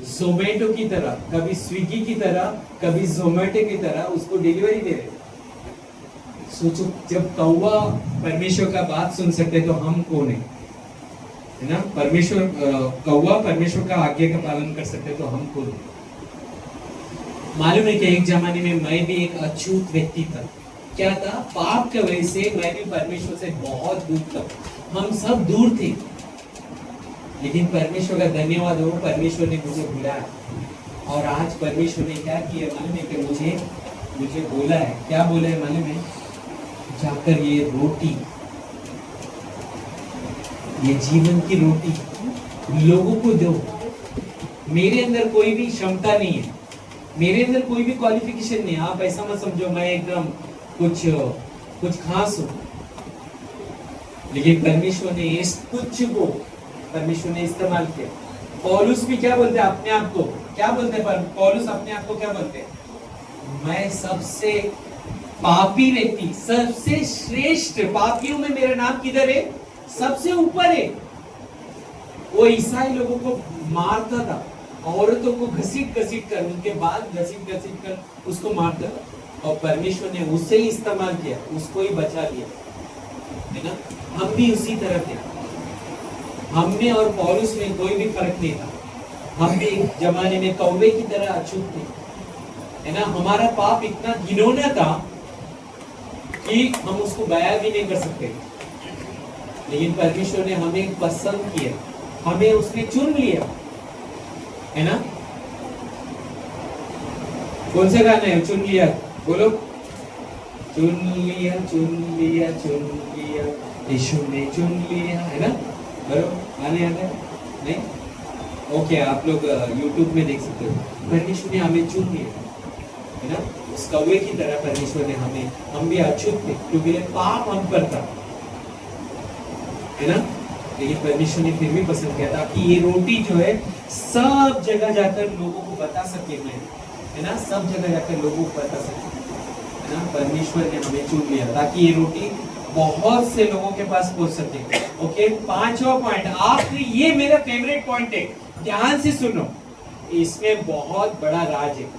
जोमेटो की तरह, कभी स्विगी की तरह, कभी जोमेटो की तरह उसको डिलीवरी दे रहे। सोचो, जब कौवा परमेश्वर का बात सुन सकते तो हम कौन है ना? परमेश्वर कौवा परमेश्वर का आज्ञा का पालन कर सकते तो हम कौन? मालूम है कि एक जमाने में मैं भी एक अछूत व्यक्ति था। क्या था? पाप की वजह से मैं भी परमेश्वर से बहुत दूर था। हम सब दूर थे, लेकिन परमेश्वर का धन्यवाद हो, परमेश्वर ने मुझे बुलाया। और आज परमेश्वर ने क्या किया मालूम है कि मुझे बोला है। क्या बोला है मालूम है? जाकर ये रोटी, ये जीवन की रोटी लोगों को दो। मेरे अंदर कोई भी क्षमता नहीं है, मेरे अंदर कोई भी क्वालिफिकेशन नहीं है। आप ऐसा मत समझो मैं एकदम कुछ खास हूं, लेकिन परमेश्वर ने इस तुच्छ को परमेश्वर ने इस्तेमाल किया। पौलुस भी क्या बोलते हैं अपने आप को? क्या बोलते हैं पौलुस अपने आप को? क्या बोलते हैं? मैं सबसे पापी व्यक्ति, सबसे श्रेष्ठ पापियों में मेरा नाम किधर है? सबसे ऊपर है। वो ईसाई लोगों को मारता था, औरतों को घसीट कर, उनके बाल घसीट कर उसको मारता था, और परमेश्वर ने उसे ही इस्तेमाल किया, उसको ही बचा लिया, है ना? हम भी उसी तरह थे। हम में और पौलुस में कोई भी फर्क नहीं था। हम भी एक जमाने में कौवे की तरह अछूत थे, है ना? हमारा पाप इतना घिनौना था कि हम उसको बयां भी नहीं कर सकते, लेकिन परमेश्वर ने हमें पसंद किया, हमें उसने चुन लिया, है ना? कौन सा गाना है चुन लिया? बोलो, चुन लिया चुन लिया चुन लिया, यीशु ने चुन लिया, है ना? बोलो, गाने आता है? नहीं? ओके, आप लोग YouTube में देख सकते हो। परमेश्वर ने हमें चुन लिया, है ना? उस कौवे की तरह परमेश्वर ने हम भी अछूत थे, क्योंकि पाप हम पर था, है ना? लेकिन परमेश्वर ने फिर भी पसंद किया था कि ये रोटी जो है सब जगह जाकर लोगों को बता सके, मैं, है ना? सब जगह जाकर लोगों को बता सके, है ना? परमेश्वर ने हमें चुन लिया ताकि ये रोटी बहुत से लोगों के पास पहुंच सके। ओके, पांचवा पॉइंट, आखिरी, ये मेरा फेवरेट पॉइंट है, ध्यान से सुनो, इसमें बहुत बड़ा राज है।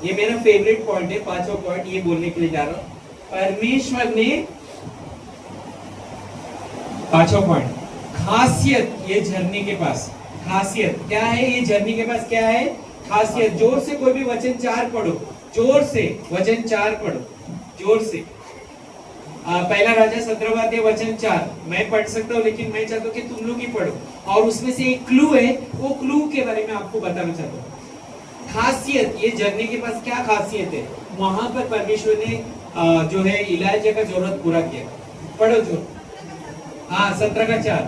ये मेरा फेवरेट पॉइंट है, पांचवा पॉइंट, ये बोलने के लिए जा रहा हूं। परमेश्वर ने, पांचवा पॉइंट, खासियत, ये झरने के पास खासियत क्या है? ये झरने के पास क्या है? खासियत। जोर से कोई भी वचन 4 पढ़ो, जोर से वचन 4 पढ़ो, जोर से। पहला राजा 17वां अध्याय वचन 4 मैं पढ़ सकता हूँ, लेकिन मैं चाहता हूँ कि तुम लोग ही पढ़ो, और उसमें से एक क्लू है, वो क्लू के बारे में आपको बताना चाहता हूँ। खासियत, ये झरने के पास क्या खासियत है? वहां पर परमेश्वर ने जो है इलाइजा का जरूरत पूरा किया। पढ़ो जो, हाँ 17 का 4।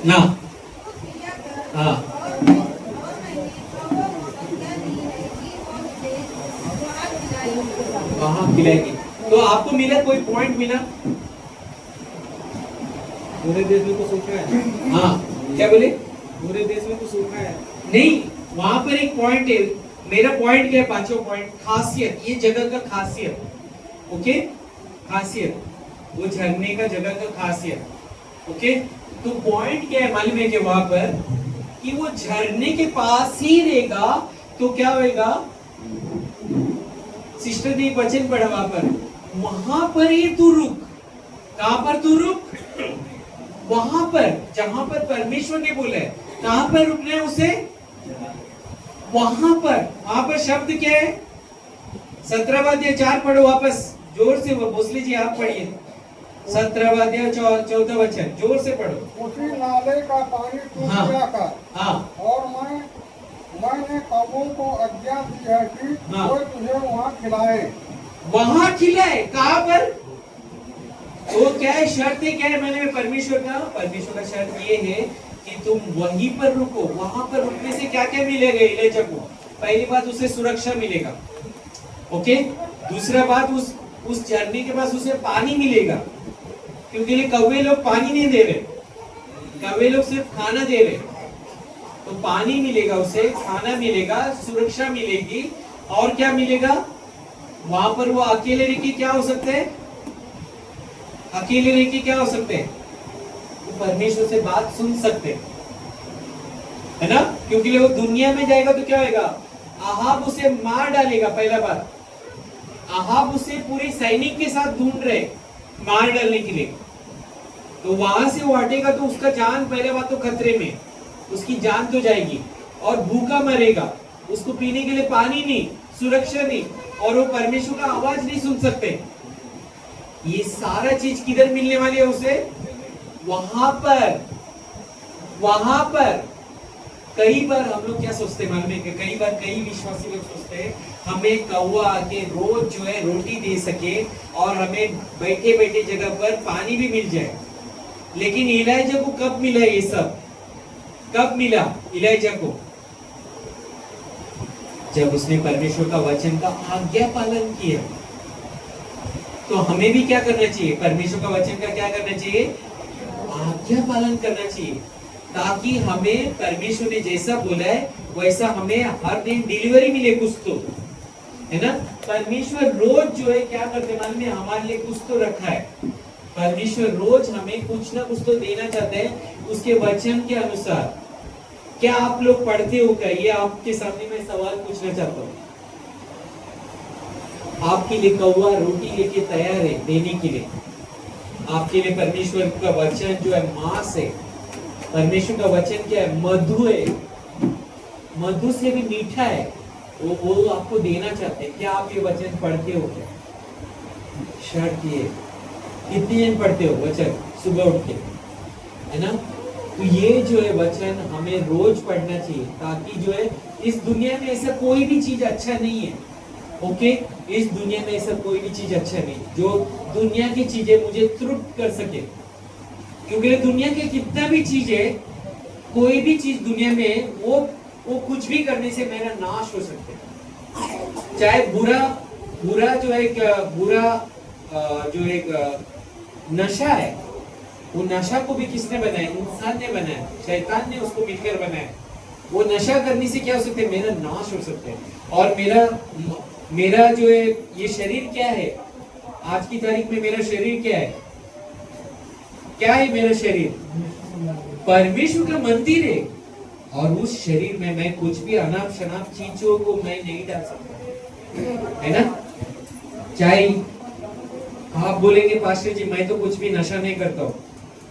ना खिलाकर हाँ और मैंने कौवों को आज्ञा दी है कि वो मुझे वहाँ खिलाएंगे। वहां खिलाएगी। तो आपको मिला, कोई पॉइंट मिला? पूरे देश में तो सूखा है। हाँ क्या बोले? पूरे देश में तो सूखा है। नहीं, वहां पर एक पॉइंट है। मेरा पॉइंट क्या है? पांचों पॉइंट खासियत, ये जगह का खासियत। ओके, खासियत, वो झरने का जगह का खासियत। ओके, तो पॉइंट क्या है मालूम है कि वहां पर कि वो झरने के पास ही रहेगा तो क्या होएगा? सिस्टर ने एक वचन पढ़ा वहां पर ही तू रुक। कहां पर तू रुक? वहां पर जहां पर परमेश्वर ने बोला है। कहां पर रुकना है उसे? वहां पर शब्द क्या है? 17 पढ़ो वापस जोर से, वो भोसले जी आप पढ़िए। 17 14 वचन जोर से पढ़ो। उसी नाले का पानी तू हाँ। पिया कर, हाँ और मैंने कौवों को आज्ञा दी है कि हाँ। वो तुझे वहाँ खिलाए। वहां खिलाए। कहां पर? तो क्या है? शर्त है क्या है? मैंने परमेश्वर का शर्त ये है कि तुम वहीं पर रुको। वहां पर रुकने से क्या क्या मिलेगा इलाजा को? पहली बात, उसे सुरक्षा मिलेगा। ओके, दूसरा बात, उस झरने के पास उसे पानी मिलेगा, क्योंकि ये कौवे लोग पानी नहीं दे रहे, कौवे लोग सिर्फ खाना दे रहे। तो पानी मिलेगा उसे, खाना मिलेगा, सुरक्षा मिलेगी, और क्या मिलेगा? वहां पर वो अकेले रह के क्या हो सकते हैं? अकेले रह के क्या हो सकते हैं? वो परमेश्वर से बात सुन सकते हैं, है ना? क्योंकि वो दुनिया में जाएगा तो क्या होगा? आहाब उसे मार डालेगा। पहला बात, आहाब उसे पूरी सैनिक के साथ ढूंढ रहे मार डालने के लिए। तो वहां से वो हटेगा तो उसका जान, पहले बात तो खतरे में, उसकी जान तो जाएगी, और भूखा मरेगा। उसको पीने के लिए पानी नहीं, सुरक्षा नहीं, और वो परमेश्वर का आवाज नहीं सुन सकते। ये सारा चीज किधर मिलने वाली है उसे? वहां पर। कई बार हम लोग क्या सोचते हैं मालूम है कि कई बार कई विश्वासी लोग सोचते हैं हमें कौवा आके रोज जो है रोटी दे सके और हमें बैठे बैठे जगह पर पानी भी मिल जाए। लेकिन इलाइजा को कब मिला ये सब? कब मिला इलाइजा को? जब उसने परमेश्वर का वचन का आज्ञा पालन किया। तो हमें भी क्या करना चाहिए? परमेश्वर का वचन का क्या करना चाहिए? आज्ञा पालन करना चाहिए, ताकि हमें परमेश्वर ने जैसा बोला है वैसा हमें हर दिन डिलीवरी मिले कुछ तो, है ना? परमेश्वर रोज जो है क्या करते मालूम है? हमारे लिए कुछ तो रखा है। परमेश्वर रोज हमें कुछ ना कुछ तो देना चाहते हैं उसके वचन के अनुसार। क्या आप लोग पढ़ते हो क्या? ये आपके सामने मैं सवाल पूछना चाहता हूँ। आपके लिए कौवा रोटी लेके तैयार है देने के लिए। आपके लिए परमेश्वर का वचन जो है मांस है। परमेश्वर का वचन क्या है? मधु है, मधु से भी मीठा है। वो आपको देना चाहते हैं। क्या आप ये वचन पढ़ते हो क्या? शर्त ये, कितने दिन पढ़ते हो वचन सुबह उठ के, है ना? तो ये जो है वचन हमें रोज पढ़ना चाहिए, ताकि जो है इस दुनिया में ऐसा कोई भी चीज अच्छा नहीं है। ओके, इस दुनिया में ऐसा कोई भी चीज अच्छा नहीं जो दुनिया की चीजें मुझे तृप्त कर सके। क्योंकि दुनिया के कितना भी चीज है, कोई भी चीज दुनिया में वो कुछ भी करने से मेरा नाश हो सकता है। चाहे बुरा जो एक नशा है, वो नशा को भी किसने बनाया? इंसान ने बनाया, शैतान ने उसको मिलकर बनाया। वो नशा करने से क्या हो सकता है? मेरा नाश हो सकता है। और मेरा जो है ये शरीर क्या है? आज की तारीख में मेरा शरीर क्या है? क्या है मेरा शरीर? परमेश्वर का मंदिर है। और उस शरीर में मैं कुछ भी अनाप शनाप चीजों को मैं नहीं डाल सकता, है ना? चाहे आप बोलेंगे पास्टर जी मैं तो कुछ भी नशा नहीं करता हूँ,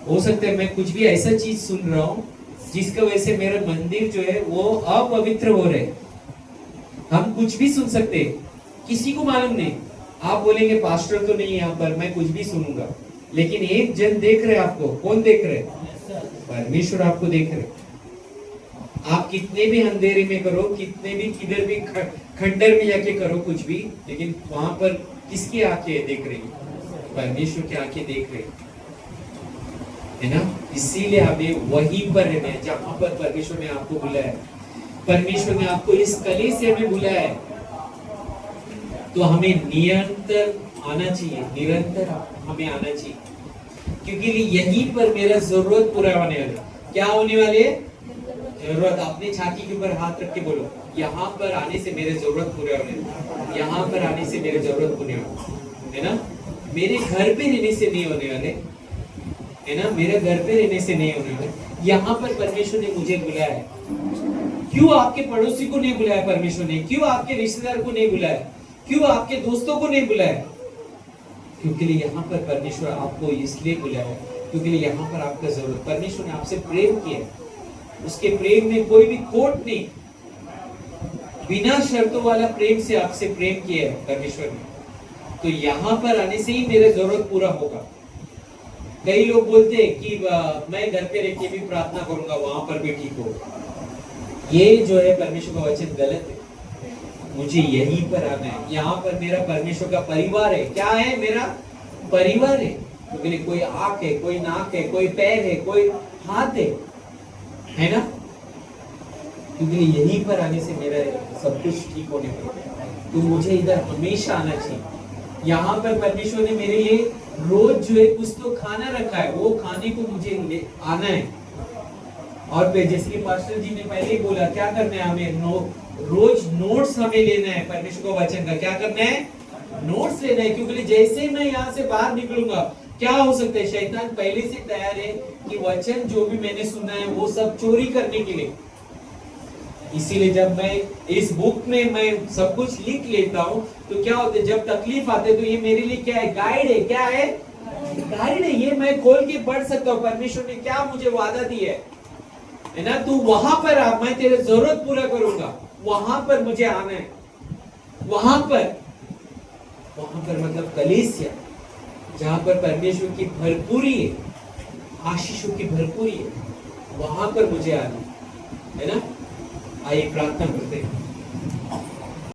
हो सकता है मैं कुछ भी ऐसा चीज सुन रहा हूँ जिसका वजह से मेरा मंदिर जो है वो अपवित्र हो रहे। हम कुछ भी सुन सकते हैं, किसी को मालूम नहीं। आप बोलेंगे पास्टर तो नहीं यहाँ पर, मैं कुछ भी सुनूंगा, लेकिन एक जन देख रहे आपको। कौन देख रहे? परमेश्वर आपको देख रहे। आप कितने भी अंधेरे में करो, कितने भी किधर भी खंडर में जाके करो कुछ भी, लेकिन वहां पर किसकी आंखें देख रही? परमेश्वर की आंखें देख रही, है ना? इसीलिए हमें वहीं पर रहना है जहां पर परमेश्वर ने आपको बुलाया है। परमेश्वर ने आपको इस कलीसिया में बुलाया है, तो हमें निरंतर आना चाहिए, निरंतर हमें आना चाहिए, क्योंकि यहीं पर मेरा जरूरत पूरा होने वाला है। क्या होने वाले है? जरूरत। अपने छाती के ऊपर हाथ रख के बोलो, यहाँ पर आने से मेरे जरूरत पूरे होने वाले, यहाँ पर आने से मेरे जरूरत पूरे होने, है ना। मेरे घर पे रहने से नहीं होने वाले, है ना, मेरे घर पे रहने से नहीं होने वाले, यहाँ पर परमेश्वर ने मुझे बुलाया है। क्यों आपके पड़ोसी को नहीं बुलाया परमेश्वर ने? क्यों आपके रिश्तेदार को नहीं बुलाया? क्यों आपके दोस्तों को नहीं बुलाया? क्योंकि यहाँ पर परमेश्वर आपको इसलिए बुलाया है क्योंकि यहाँ पर आपका जरूरत, परमेश्वर ने आपसे प्रेम किया है, उसके प्रेम में कोई भी खोट नहीं, बिना शर्तों वाला प्रेम से आपसे प्रेम किया है परमेश्वर ने। तो यहाँ पर आने से ही मेरा जरूरत पूरा होगा। कई लोग बोलते हैं कि मैं घर पे रह के भी प्रार्थना करूंगा, वहां पर भी ठीक होगा। ये जो है परमेश्वर का वचन गलत है। मुझे यहीं पर आना है, यहाँ पर मेरा परमेश्वर का परिवार है। क्या है? मेरा परिवार है। क्योंकि कोई आंख है, कोई नाक है, कोई पैर है, कोई हाथ है ना। क्योंकि यहीं पर आने से मेरा सब कुछ ठीक होने वाला है। तो मुझे इधर हमेशा आना चाहिए। यहाँ पर परमेश्वर ने मेरे लिए रोज जो है कुछ तो खाना रखा है, वो खाने को मुझे आना है। और जैसे कि पास्टर जी ने पहले ही बोला, क्या करना है हमें? रोज नोट्स हमें लेना है परमेश्वर को वचन का। क्या करना है? नोट्स लेना है। क्योंकि जैसे मैं यहाँ से बाहर निकलूंगा, क्या हो सकता है? शैतान पहले से तैयार है कि वचन जो भी मैंने सुना है वो सब चोरी करने के लिए। इसीलिए जब मैं इस बुक में मैं सब कुछ लिख लेता हूँ, तो क्या होता है, जब तकलीफ आते तो ये मेरे लिए क्या है? गाइड है। क्या है? गाइड है। ये मैं खोल के पढ़ सकता हूँ, परमेश्वर ने क्या मुझे वादा दिया है ना। तू वहां पर आ, मैं तेरे जरूरत पूरा करूंगा। वहां पर मुझे आना है। वहां पर मतलब कलीसिया, जहां पर परमेश्वर की भरपूरी है, आशीषों की भरपूरी है, वहां पर मुझे आना है ना। आइए प्रार्थना करते हैं।